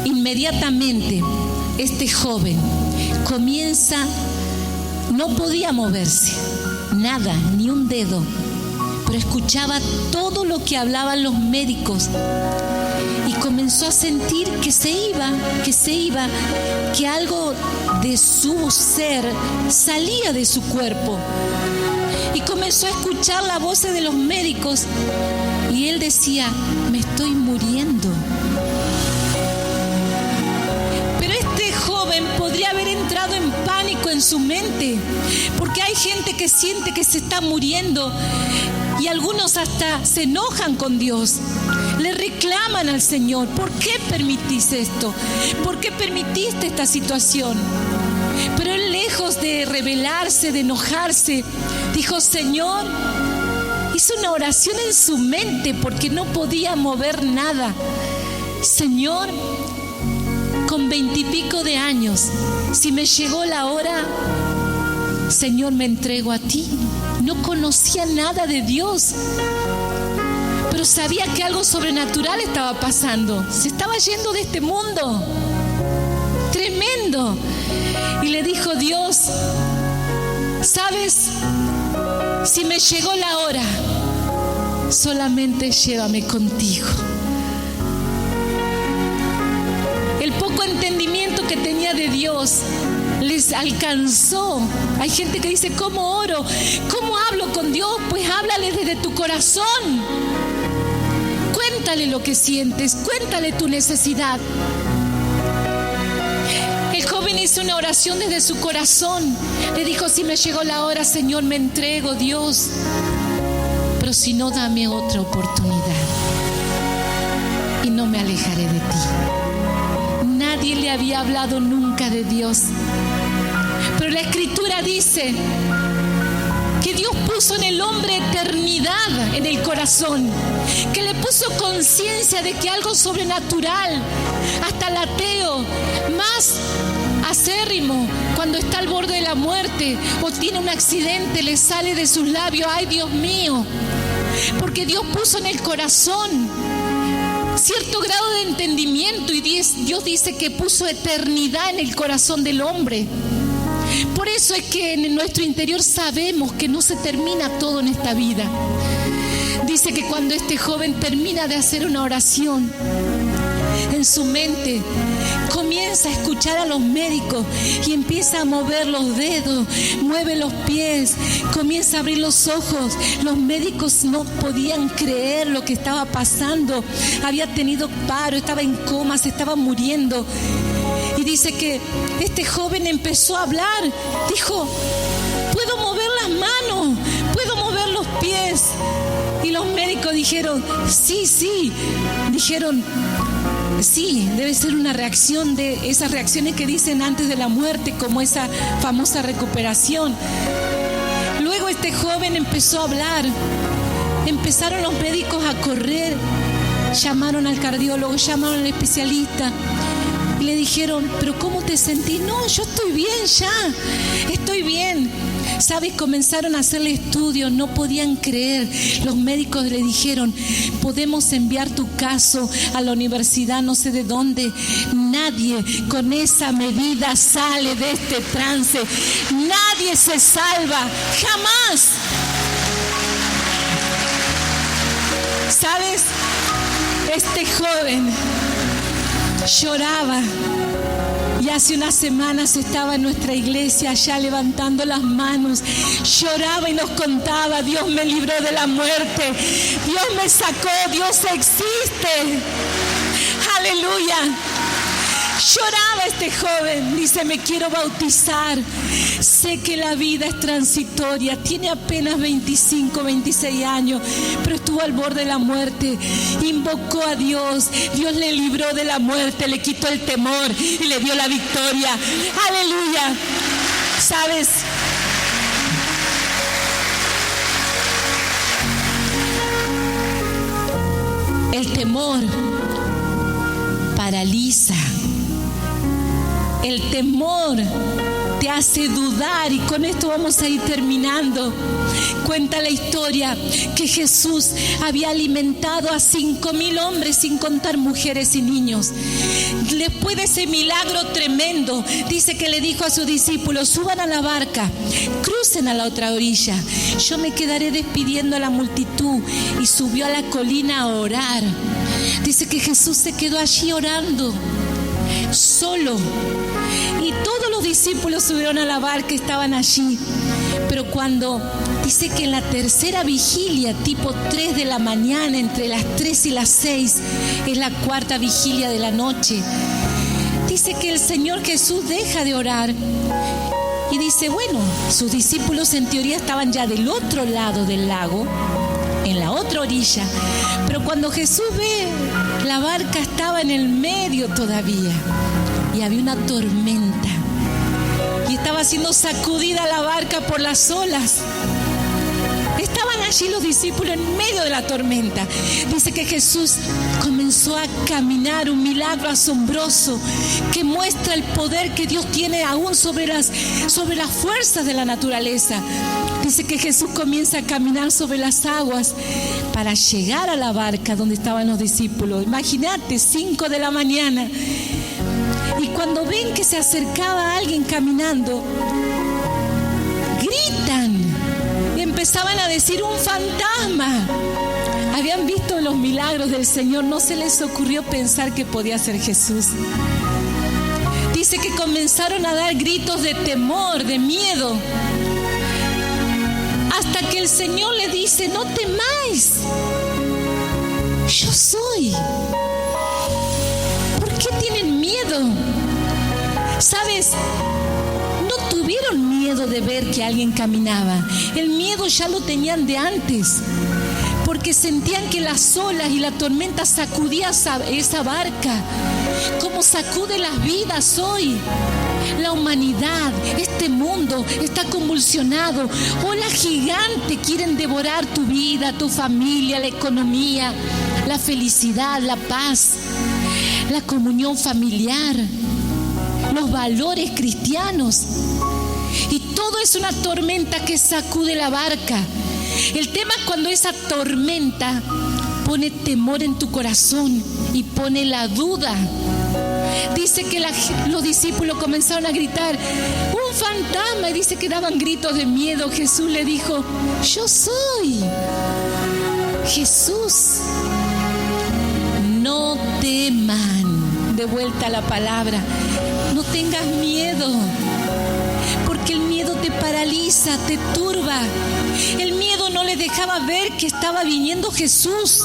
inmediatamente este joven no podía moverse, nada, ni un dedo, pero escuchaba todo lo que hablaban los médicos y comenzó a sentir que se iba, que algo de su ser salía de su cuerpo. Y comenzó a escuchar las voces de los médicos y él decía, me estoy muriendo. Pero este joven podría haber entrado en pánico en su mente, porque hay gente que siente que se está muriendo y algunos hasta se enojan con Dios. Le reclaman al Señor, ¿por qué permitiste esto? ¿Por qué permitiste esta situación? Pero él, lejos de rebelarse, de enojarse, dijo, Señor, hizo una oración en su mente porque no podía mover nada. Señor, con 20 y pico de años, si me llegó la hora, Señor, me entrego a ti. No conocía nada de Dios, pero sabía que algo sobrenatural estaba pasando. Se estaba yendo de este mundo. Tremendo. Y le dijo, Dios, ¿sabes? Si me llegó la hora, solamente llévame contigo. El poco entendimiento que tenía de Dios les alcanzó. Hay gente que dice, ¿cómo oro? ¿Cómo hablo con Dios? Pues háblale desde tu corazón. Cuéntale lo que sientes, cuéntale tu necesidad. El joven joven hizo una oración desde su corazón. Le dijo: si me llegó la hora, Señor, me entrego, Dios. Pero si no, dame otra oportunidad y no me alejaré de ti. Nadie le había hablado nunca de Dios. Pero la Escritura dice que Dios puso en el hombre eternidad en el corazón, que le puso conciencia de que algo sobrenatural, hasta el ateo más acérrimo, cuando está al borde de la muerte o tiene un accidente, le sale de sus labios: ay, Dios mío, porque Dios puso en el corazón cierto grado de entendimiento, y Dios dice que puso eternidad en el corazón del hombre. Por eso es que en nuestro interior sabemos que no se termina todo en esta vida. Dice que cuando este joven termina de hacer una oración, en su mente comienza a escuchar a los médicos y empieza a mover los dedos, mueve los pies, comienza a abrir los ojos. Los médicos no podían creer lo que estaba pasando. Había tenido paro, estaba en coma, se estaba muriendo. Y dice que este joven empezó a hablar. Dijo: puedo mover las manos, puedo mover los pies. Y los médicos dijeron: sí. Dijeron: sí, debe ser una reacción de esas reacciones que dicen antes de la muerte, como esa famosa recuperación. Luego este joven empezó a hablar. Empezaron los médicos a correr. Llamaron al cardiólogo, llamaron al especialista. Y le dijeron: ¿pero cómo te sentís? No, yo estoy bien ya, estoy bien. ¿Sabes? Comenzaron a hacerle estudios, no podían creer. Los médicos le dijeron: podemos enviar tu caso a la universidad no sé de dónde. Nadie con esa medida sale de este trance. Nadie se salva, jamás. ¿Sabes? Este joven lloraba. Y hace unas semanas estaba en nuestra iglesia allá levantando las manos. Lloraba y nos contaba: Dios me libró de la muerte. Dios me sacó. Dios existe. Aleluya. Lloraba este joven. Dice: me quiero bautizar. Sé que la vida es transitoria. Tiene apenas 25, 26 años, pero estuvo al borde de la muerte. Invocó a Dios. Dios le libró de la muerte, le quitó el temor y le dio la victoria. Aleluya. ¿Sabes? El temor paraliza. El temor te hace dudar, y con esto vamos a ir terminando. Cuenta la historia que Jesús había alimentado a 5,000 hombres, sin contar mujeres y niños. Después de ese milagro tremendo, dice que le dijo a sus discípulos: suban a la barca, crucen a la otra orilla, yo me quedaré despidiendo a la multitud. Y subió a la colina a orar. Dice que Jesús se quedó allí orando, solo. Y todos los discípulos subieron a la barca, estaban allí. Pero cuando dice que en la tercera vigilia, tipo 3 de la mañana, entre las 3 y las 6, es la cuarta vigilia de la noche, dice que el Señor Jesús deja de orar. Y dice, bueno, sus discípulos en teoría estaban ya del otro lado del lago, en la otra orilla. Pero cuando Jesús ve, la barca estaba en el medio todavía. Y había una tormenta. Y estaba siendo sacudida la barca por las olas. Estaban allí los discípulos en medio de la tormenta. Dice que Jesús comenzó a caminar, un milagro asombroso que muestra el poder que Dios tiene aún sobre las fuerzas de la naturaleza. Dice que Jesús comienza a caminar sobre las aguas para llegar a la barca donde estaban los discípulos. Imagínate, 5 de la mañana. Y cuando ven que se acercaba alguien caminando, gritan y empezaban a decir: un fantasma. Habían visto los milagros del Señor, no se les ocurrió pensar que podía ser Jesús. Dice que comenzaron a dar gritos de temor, de miedo, hasta que el Señor le dice: no temáis, yo soy. ¿Por qué tienen miedo? ¿Sabes? miedo de ver que alguien caminaba. El miedo ya lo tenían de antes, porque sentían que las olas y la tormenta sacudían esa barca, como sacude las vidas hoy. La humanidad, este mundo está convulsionado. Olas gigantes quieren devorar tu vida, tu familia, la economía, la felicidad, la paz, la comunión familiar, los valores cristianos. Y todo es una tormenta que sacude la barca. El tema es cuando esa tormenta pone temor en tu corazón y pone la duda. Dice que los discípulos comenzaron a gritar, ¡un fantasma! Y dice que daban gritos de miedo. Jesús le dijo, yo soy Jesús. No teman. De vuelta a la palabra. No tengas miedo. Porque el miedo te paraliza, te turba. El miedo no le dejaba ver que estaba viniendo Jesús.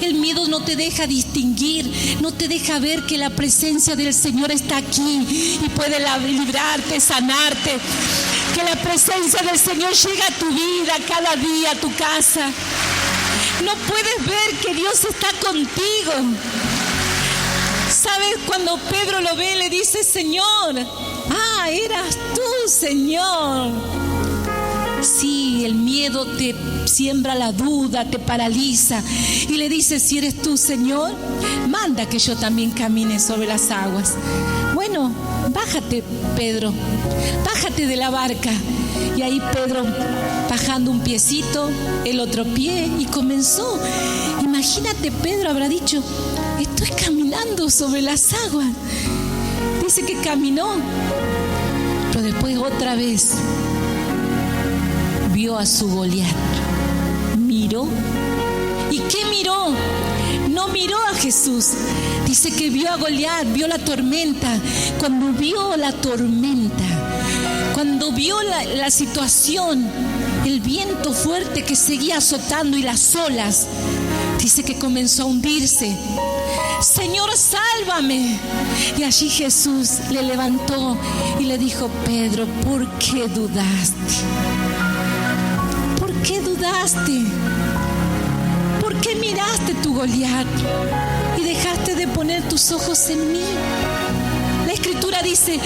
El miedo no te deja distinguir, no te deja ver que la presencia del Señor está aquí y puede librarte, sanarte. Que la presencia del Señor llega a tu vida cada día, a tu casa. No puedes ver que Dios está contigo. ¿Sabes? Cuando Pedro lo ve, le dice, Señor, eras tú, Señor. Sí, el miedo te siembra la duda, te paraliza. Y le dice, si eres tú, Señor, manda que yo también camine sobre las aguas. Bueno, bájate, Pedro, bájate de la barca. Y ahí Pedro, bajando un piecito, el otro pie, y comenzó. Imagínate, Pedro habrá dicho, estoy caminando sobre las aguas. Dice que caminó, pero después otra vez vio a su Goliat, miró. ¿Y qué miró? No miró a Jesús. Dice que vio a Goliat, vio la tormenta. Cuando vio la tormenta, cuando vio la situación, el viento fuerte que seguía azotando y las olas, dice que comenzó a hundirse. Señor, sálvame. Y allí Jesús le levantó y le dijo, Pedro, ¿por qué dudaste? ¿Por qué dudaste? ¿Por qué miraste tu Goliat y dejaste de poner tus ojos en mí? La Escritura dice,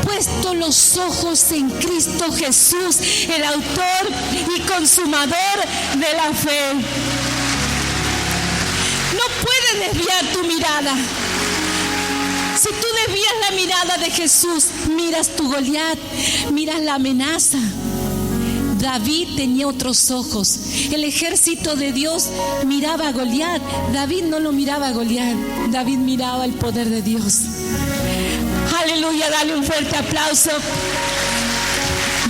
puesto los ojos en Cristo Jesús, el autor y consumador de la fe. No puedes desviar tu mirada. Si tú desvías la mirada de Jesús, miras tu Goliat, miras la amenaza. David tenía otros ojos. El ejército de Dios miraba a Goliat. David no lo miraba a Goliat. David miraba el poder de Dios. Aleluya, dale un fuerte aplauso.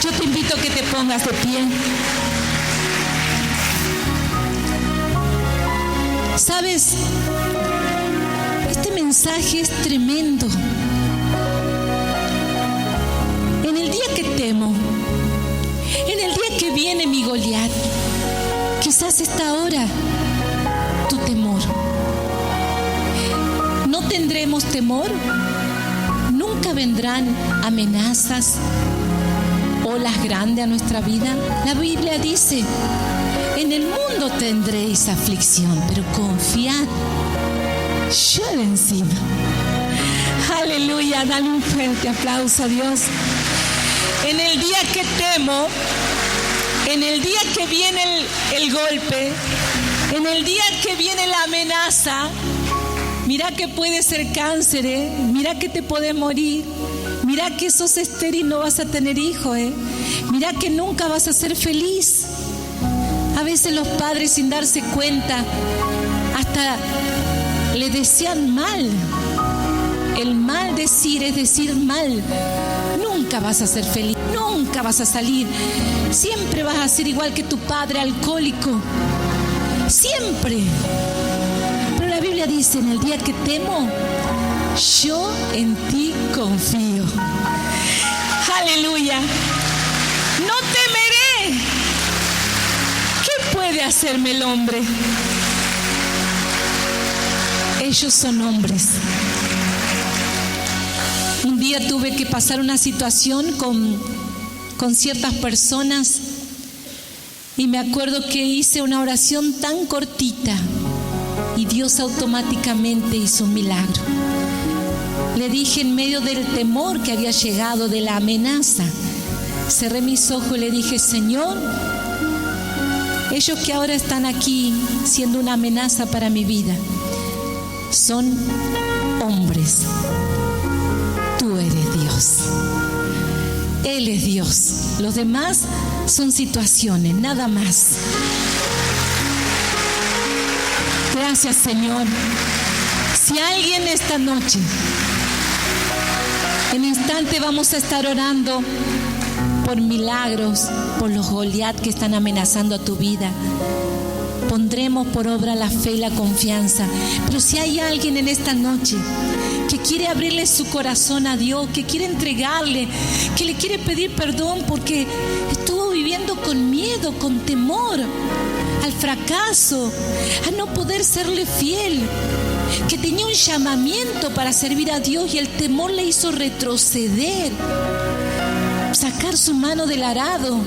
Yo te invito a que te pongas de pie. ¿Sabes? Este mensaje es tremendo. En el día que temo, en el día que viene mi Goliat, quizás esta hora tu temor. ¿No tendremos temor? Nunca vendrán amenazas, olas grandes a nuestra vida. La Biblia dice, en el mundo tendréis aflicción, pero confiad, yo he vencido. Aleluya, dale un fuerte aplauso a Dios. En el día que temo, en el día que viene el golpe, en el día que viene la amenaza, mira que puede ser cáncer, mira que te puede morir, mira que sos estéril y no vas a tener hijos, mira que nunca vas a ser feliz. A veces los padres, sin darse cuenta, hasta le desean mal. El mal decir es decir mal. Nunca vas a ser feliz, nunca vas a salir. Siempre vas a ser igual que tu padre alcohólico. Siempre. Pero la Biblia dice, en el día que temo, yo en ti confío. Aleluya. No temeré. ¿Qué puede hacerme el hombre? Ellos son hombres. Un día tuve que pasar una situación con con ciertas personas y me acuerdo que hice una oración tan cortita y Dios automáticamente hizo un milagro. Le dije en medio del temor que había llegado, de la amenaza, cerré mis ojos y le dije: Señor, ellos que ahora están aquí siendo una amenaza para mi vida son hombres. Tú eres Dios. Él es Dios. Los demás son situaciones, nada más. Gracias, Señor. Si alguien esta noche, en instante vamos a estar orando por milagros, por los Goliat que están amenazando a tu vida. Pondremos por obra la fe y la confianza. Pero si hay alguien en esta noche que quiere abrirle su corazón a Dios, que quiere entregarle, que le quiere pedir perdón porque estuvo viviendo con miedo, con temor al fracaso, a no poder serle fiel, que tenía un llamamiento para servir a Dios y el temor le hizo retroceder, sacar su mano del arado.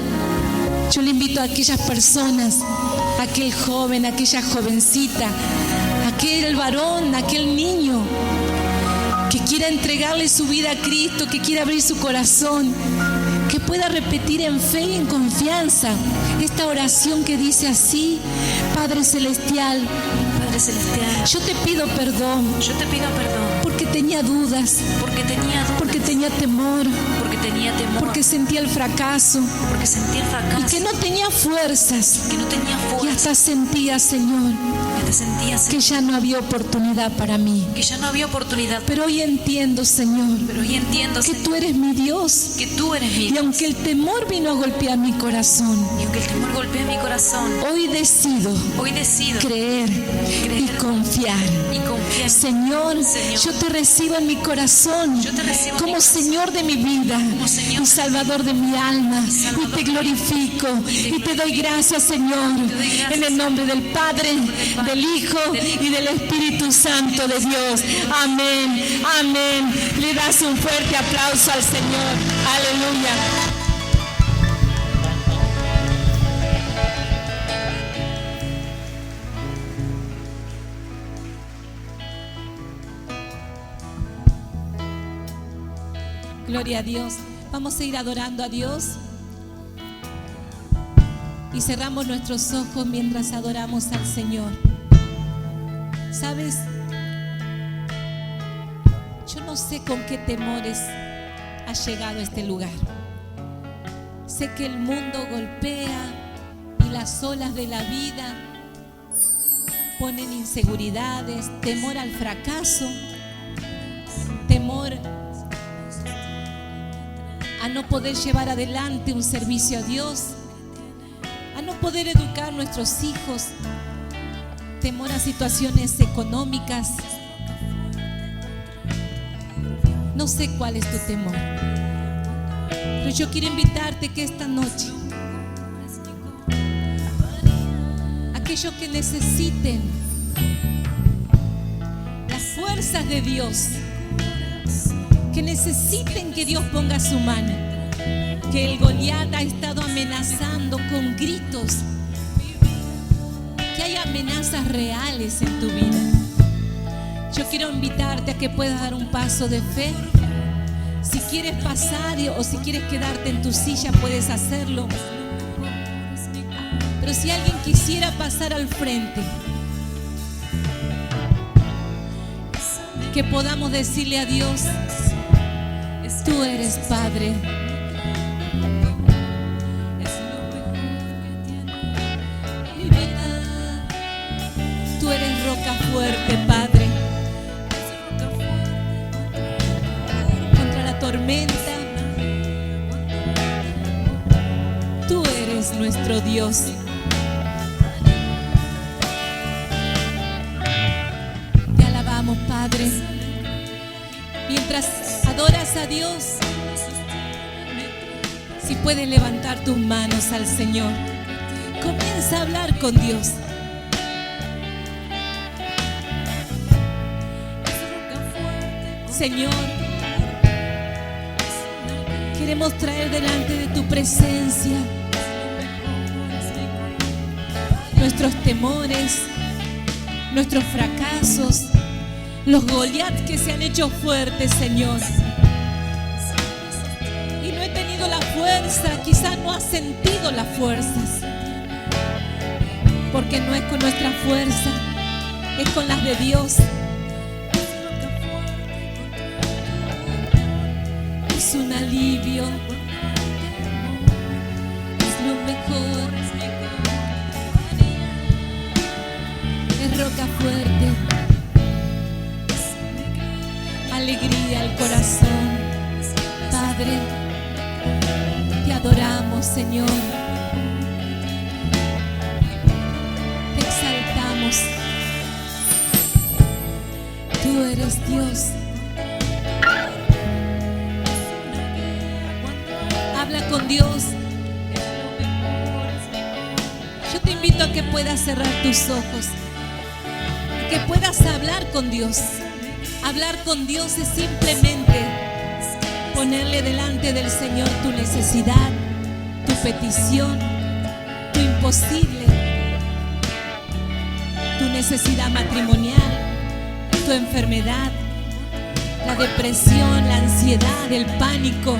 Yo le invito a aquellas personas, a aquel joven, a aquella jovencita, a aquel varón, a aquel niño que quiera entregarle su vida a Cristo, que quiera abrir su corazón, que pueda repetir en fe y en confianza esta oración que dice así: Padre Celestial, Padre Celestial, yo te pido perdón porque tenía dudas, porque tenía temor, porque sentía el fracaso y que no tenía fuerzas, y hasta sentía, Señor, que ya no había oportunidad para mí. Pero hoy entiendo, Señor, que tú eres mi Dios, y aunque el temor vino a golpear mi corazón, hoy decido creer y confiar. Señor, yo te recibo en mi corazón como Señor de mi vida y Salvador de mi alma, y te glorifico y te doy gracias, Señor, en el nombre del Padre, del Hijo y del Espíritu Santo de Dios. Amén, amén. Le das un fuerte aplauso al Señor. Aleluya. Gloria a Dios. Vamos a ir adorando a Dios y cerramos nuestros ojos mientras adoramos al Señor. ¿Sabes? Yo no sé con qué temores has llegado a este lugar. Sé que el mundo golpea y las olas de la vida ponen inseguridades, temor al fracaso, temor a no poder llevar adelante un servicio a Dios, a no poder educar a nuestros hijos, temor a situaciones económicas. No sé cuál es tu temor, pero yo quiero invitarte que esta noche, aquellos que necesiten las fuerzas de Dios, que necesiten que Dios ponga su mano, que el Goliat ha estado amenazando con gritos, que hay amenazas reales en tu vida. Yo quiero invitarte a que puedas dar un paso de fe. Si quieres pasar o si quieres quedarte en tu silla, puedes hacerlo. Pero si alguien quisiera pasar al frente, que podamos decirle a Dios: tú eres Padre. Tú eres roca fuerte, Padre. Contra la tormenta, tú eres nuestro Dios. Te alabamos, Padre. Mientras adoras a Dios, si puedes levantar tus manos al Señor, comienza a hablar con Dios. Señor, Queremos traer delante de tu presencia nuestros temores, nuestros fracasos, los Goliat que se han hecho fuertes, Señor. Y no he tenido la fuerza, quizás no has sentido las fuerzas, porque no es con nuestra fuerza, es con las de Dios. Es un alivio, es lo mejor, es roca fuerte, alegría al corazón. Padre, te adoramos, Señor, te exaltamos. Tú eres Dios. Habla con Dios. Yo te invito a que puedas cerrar tus ojos, que puedas hablar con Dios. Hablar con Dios es simplemente ponerle delante del Señor tu necesidad, tu petición, tu imposible, tu necesidad matrimonial, tu enfermedad, la depresión, la ansiedad, el pánico.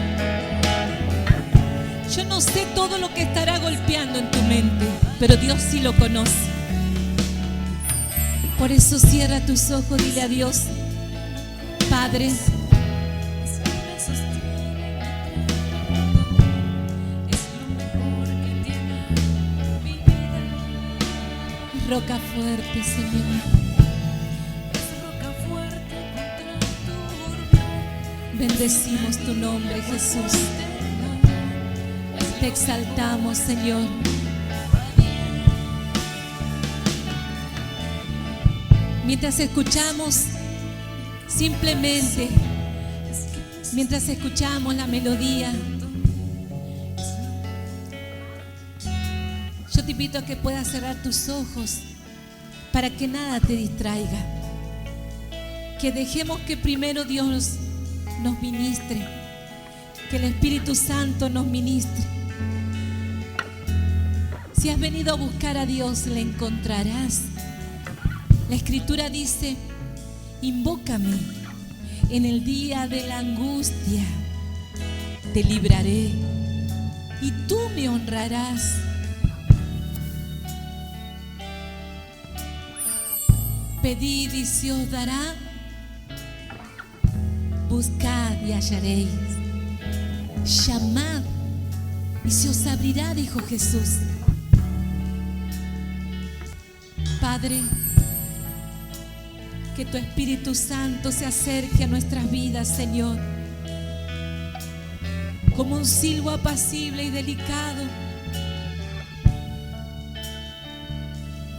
Yo no sé todo lo que estará golpeando en tu mente, pero Dios sí lo conoce. Por eso cierra tus ojos, dile a Dios: Padre, roca fuerte, Señor. Bendecimos tu nombre, Jesús. Te exaltamos, Señor. Mientras escuchamos, simplemente, mientras escuchamos la melodía, yo te invito a que puedas cerrar tus ojos para que nada te distraiga. Que dejemos que primero Dios nos ministre, que el Espíritu Santo nos ministre. Si has venido a buscar a Dios, le encontrarás. La Escritura dice: invócame en el día de la angustia, te libraré y tú me honrarás. Pedid y se os dará, buscad y hallaréis, llamad y se os abrirá, dijo Jesús. Padre, que tu Espíritu Santo se acerque a nuestras vidas, Señor, como un silbo apacible y delicado.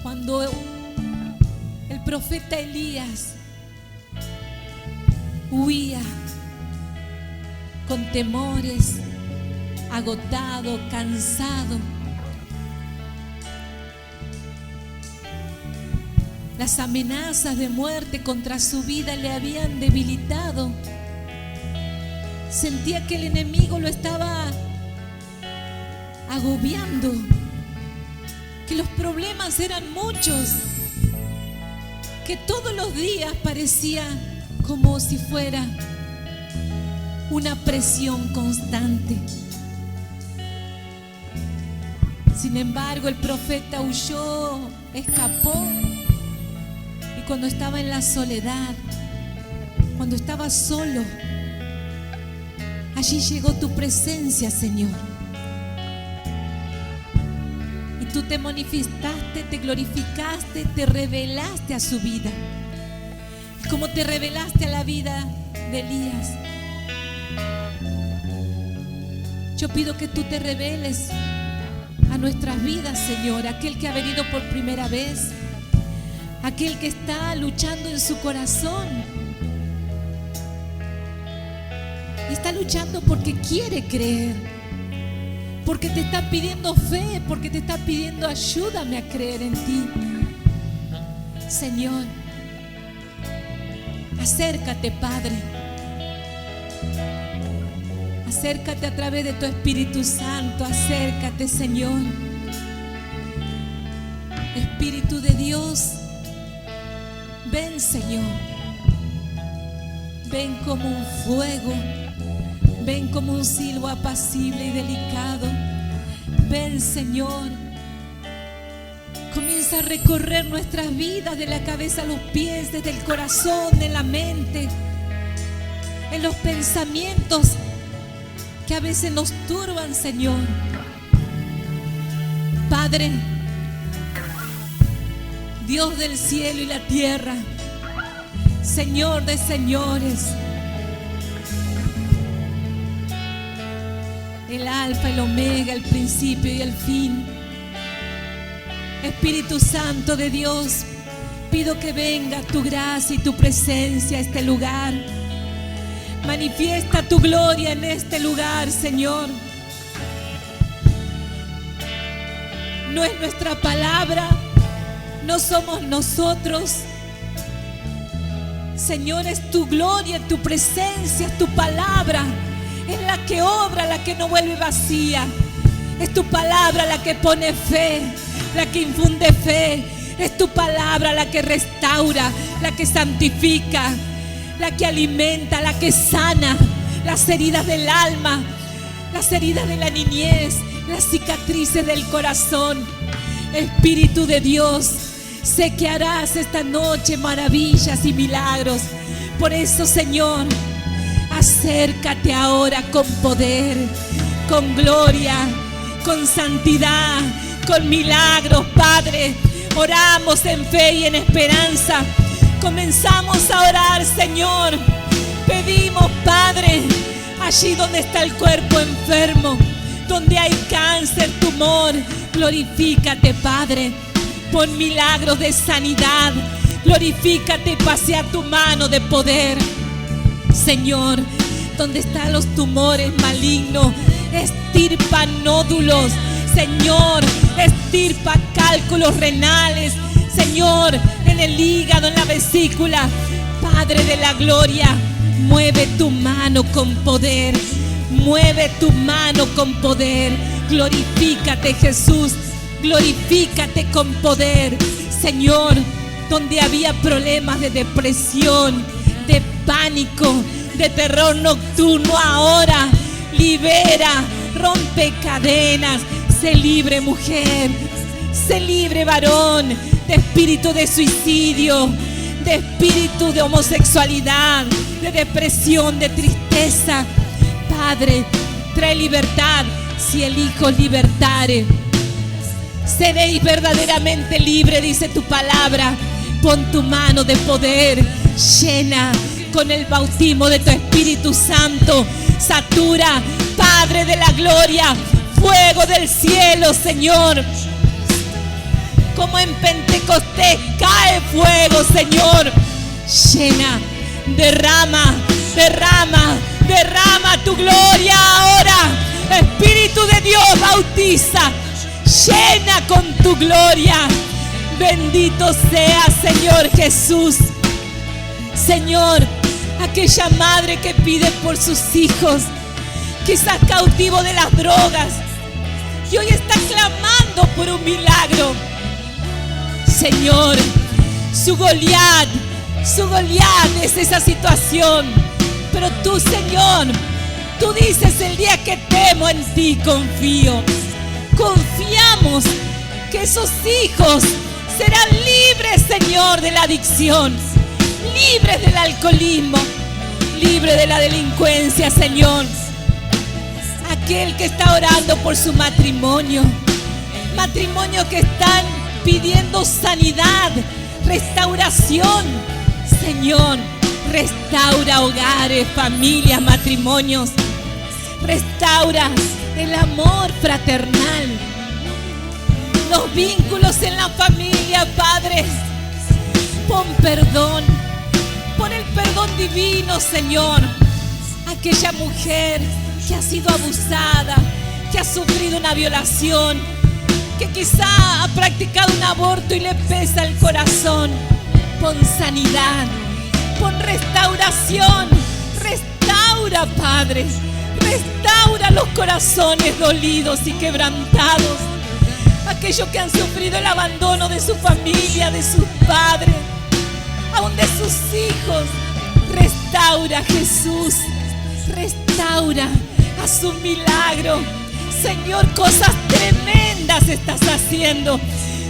Cuando el profeta Elías huía con temores, agotado, cansado, las amenazas de muerte contra su vida le habían debilitado. Sentía que el enemigo lo estaba agobiando, que los problemas eran muchos, que todos los días parecía como si fuera una presión constante. Sin embargo, el profeta huyó, escapó. Y cuando estaba en la soledad, cuando estaba solo, allí llegó tu presencia, Señor. Y tú te manifestaste, te glorificaste, te revelaste a su vida. Como te revelaste a la vida de Elías. Yo pido que tú te reveles a nuestras vidas, Señor. Aquel que ha venido por primera vez, aquel que está luchando en su corazón y está luchando porque quiere creer, porque te está pidiendo fe, porque te está pidiendo: ayúdame a creer en ti. Señor, acércate, Padre, Acércate a través de tu Espíritu Santo. Acércate, Señor. Espíritu de Dios, ven, Señor. Ven como un fuego. Ven como un silbo apacible y delicado. Ven, Señor. Comienza a recorrer nuestras vidas de la cabeza a los pies, desde el corazón, en la mente, en los pensamientos que a veces nos turban, Señor. Padre, Dios del cielo y la tierra, Señor de señores, el alfa, el omega, el principio y el fin. Espíritu Santo de Dios, pido que venga tu gracia y tu presencia a este lugar. Manifiesta tu gloria en este lugar, Señor. No es nuestra palabra, no somos nosotros. Señor, es tu gloria, tu presencia, es tu palabra. Es la que obra, la que no vuelve vacía. Es tu palabra la que pone fe, la que infunde fe. Es tu palabra la que restaura, la que santifica, la que alimenta, la que sana las heridas del alma, las heridas de la niñez, las cicatrices del corazón. Espíritu de Dios, sé que harás esta noche maravillas y milagros. Por eso, Señor, acércate ahora con poder, con gloria, con santidad, con milagros, Padre. Oramos en fe y en esperanza. Comenzamos a orar, Señor. Pedimos, Padre, allí donde está el cuerpo enfermo, donde hay cáncer, tumor, glorifícate, Padre. Pon milagros de sanidad. Glorifícate y pasea tu mano de poder. Señor, donde están los tumores malignos, estirpa nódulos. Señor, estirpa cálculos renales. Señor, en el hígado, en la vesícula. Padre de la gloria, mueve tu mano con poder. Mueve tu mano con poder. Glorifícate, Jesús. Glorifícate con poder. Señor, donde había problemas de depresión, de pánico, de terror nocturno, ahora libera, rompe cadenas. Sé libre, mujer. Sé libre, varón, de espíritu de suicidio, de espíritu de homosexualidad, de depresión, de tristeza. Padre, trae libertad. Si el Hijo libertare, seréis verdaderamente libre, dice tu palabra. Pon tu mano de poder, llena con el bautismo de tu Espíritu Santo. Satura, Padre de la gloria, fuego del cielo, Señor. Como en Pentecostés cae fuego, Señor. Llena, derrama, derrama, derrama tu gloria ahora. Espíritu de Dios, bautiza, llena con tu gloria. Bendito sea, Señor Jesús. Señor, aquella madre que pide por sus hijos, quizás cautivo de las drogas, y hoy está clamando por un milagro. Señor, su Goliat es esa situación. Pero tú, Señor, tú dices: el día que temo, en ti confío. Confiamos que esos hijos serán libres, Señor, de la adicción, libres del alcoholismo, libres de la delincuencia, Señor. Aquel que está orando por su matrimonio que están pidiendo sanidad, restauración. Señor, restaura hogares, familias, matrimonios. Restaura el amor fraternal, los vínculos en la familia, Padre. Pon perdón, pon el perdón divino, Señor. Aquella mujer que ha sido abusada, que ha sufrido una violación, que quizá ha practicado un aborto y le pesa el corazón. Pon sanidad, pon restauración. Restaura, Padre. Restaura los corazones dolidos y quebrantados. Aquellos que han sufrido el abandono de su familia, de sus padres, aún de sus hijos. Restaura, Jesús. Restaura. Haz un milagro. Señor, cosas tremendas estás haciendo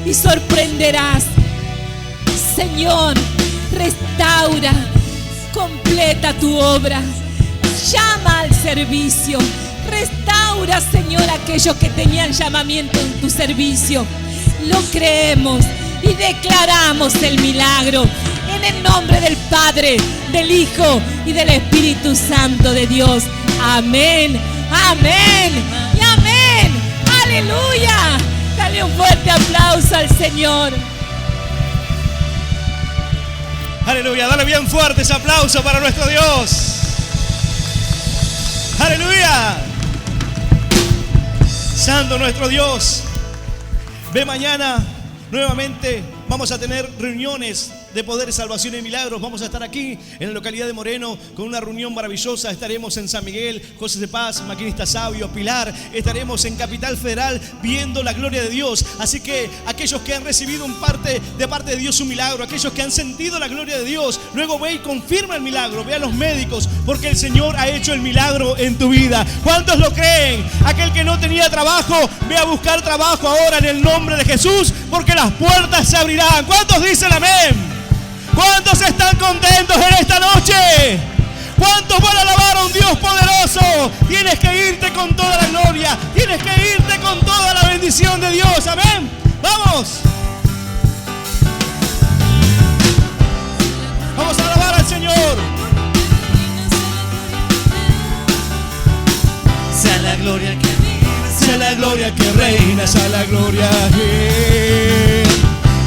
y sorprenderás. Señor, restaura. Completa tu obra. Llama al servicio. Restaura, Señor, aquellos que tenían llamamiento en tu servicio. Lo creemos y declaramos el milagro en el nombre del Padre, del Hijo y del Espíritu Santo de Dios. Amén, amén y amén. Aleluya. Dale un fuerte aplauso al Señor. Aleluya, dale bien fuerte ese aplauso para nuestro Dios. Aleluya. Santo nuestro Dios. Ve mañana nuevamente. Vamos a tener reuniones de poder, salvación y milagros. Vamos a estar aquí en la localidad de Moreno con una reunión maravillosa. Estaremos en San Miguel, José de Paz, Maquinista Sabio, Pilar. Estaremos en Capital Federal viendo la gloria de Dios. Así que aquellos que han recibido de parte de Dios un milagro, aquellos que han sentido la gloria de Dios, luego ve y confirma el milagro. Ve a los médicos porque el Señor ha hecho el milagro en tu vida. ¿Cuántos lo creen? Aquel que no tenía trabajo, ve a buscar trabajo ahora en el nombre de Jesús, porque las puertas se abrirán. ¿Cuántos dicen amén? ¿Cuántos están contentos en esta noche? ¿Cuántos van a alabar a un Dios poderoso? Tienes que irte con toda la gloria. Tienes que irte con toda la bendición de Dios. Amén. Vamos. Vamos a alabar al Señor. Sea la gloria que vive, Sea la gloria que reina, sea la gloria que...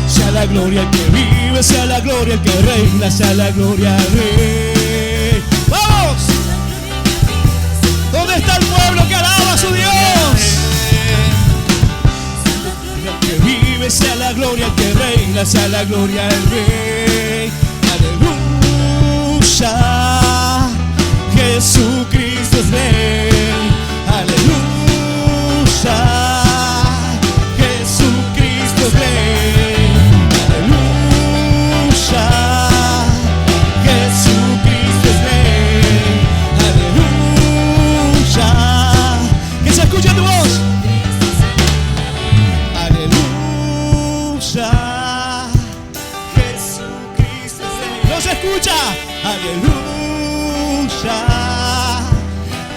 Sea la gloria que vive, sea la gloria que reina, sea la gloria Rey. ¡Vamos! ¿Dónde está el pueblo que alaba a su Dios? Que vive, sea la gloria que reina, sea la gloria del Rey. Aleluya, Jesucristo es Rey. Aleluya, Jesucristo es Rey. Jesucristo es Rey, aleluya. Que se escuche tu voz. Aleluya, Jesucristo es Rey. No se escucha. Aleluya,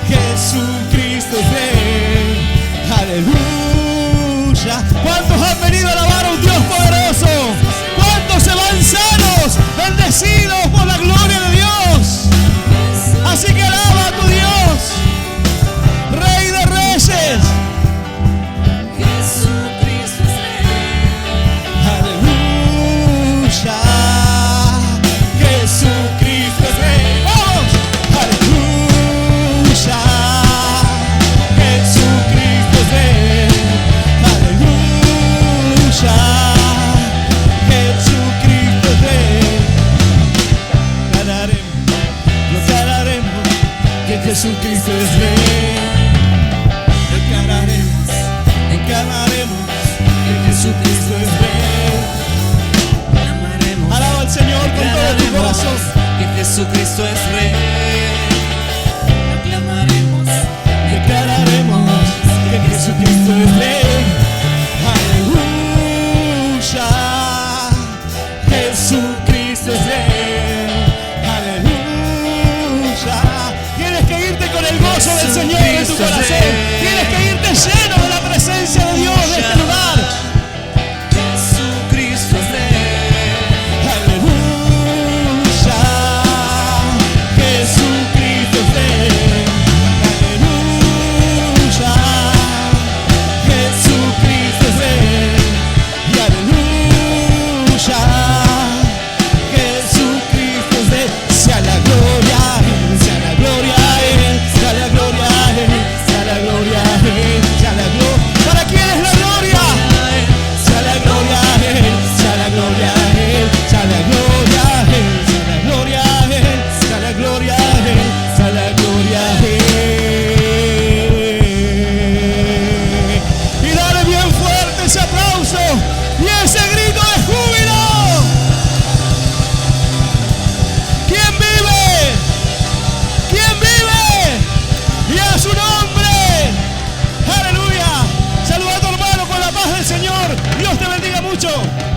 Jesucristo es Rey, aleluya. ¿Cuántos han venido a alabar a un Dios poderoso? ¿Cuántos se van sanos, bendecidos por la gloria de Dios? Así que alaba a tu Dios, Rey de Reyes. Jesucristo es Rey. Aleluya, Jesucristo es Rey. ¡Vamos! Aleluya, Jesucristo es Rey. Aleluya, Jesucristo es Rey. Declararemos que Jesucristo es Rey. Declararemos que Jesucristo es Rey. Alaba al Señor con todo tu corazón. Que Jesucristo es Rey. Aclamaremos, Declararemos que Jesucristo es Rey. Aleluya, Jesucristo es Rey. Aleluya. Tienes que irte con el gozo del Señor en tu corazón. Tienes que irte lleno de la presencia de Dios de este lugar. Jesucristo es Rey. Aleluya, Jesús. Cristo.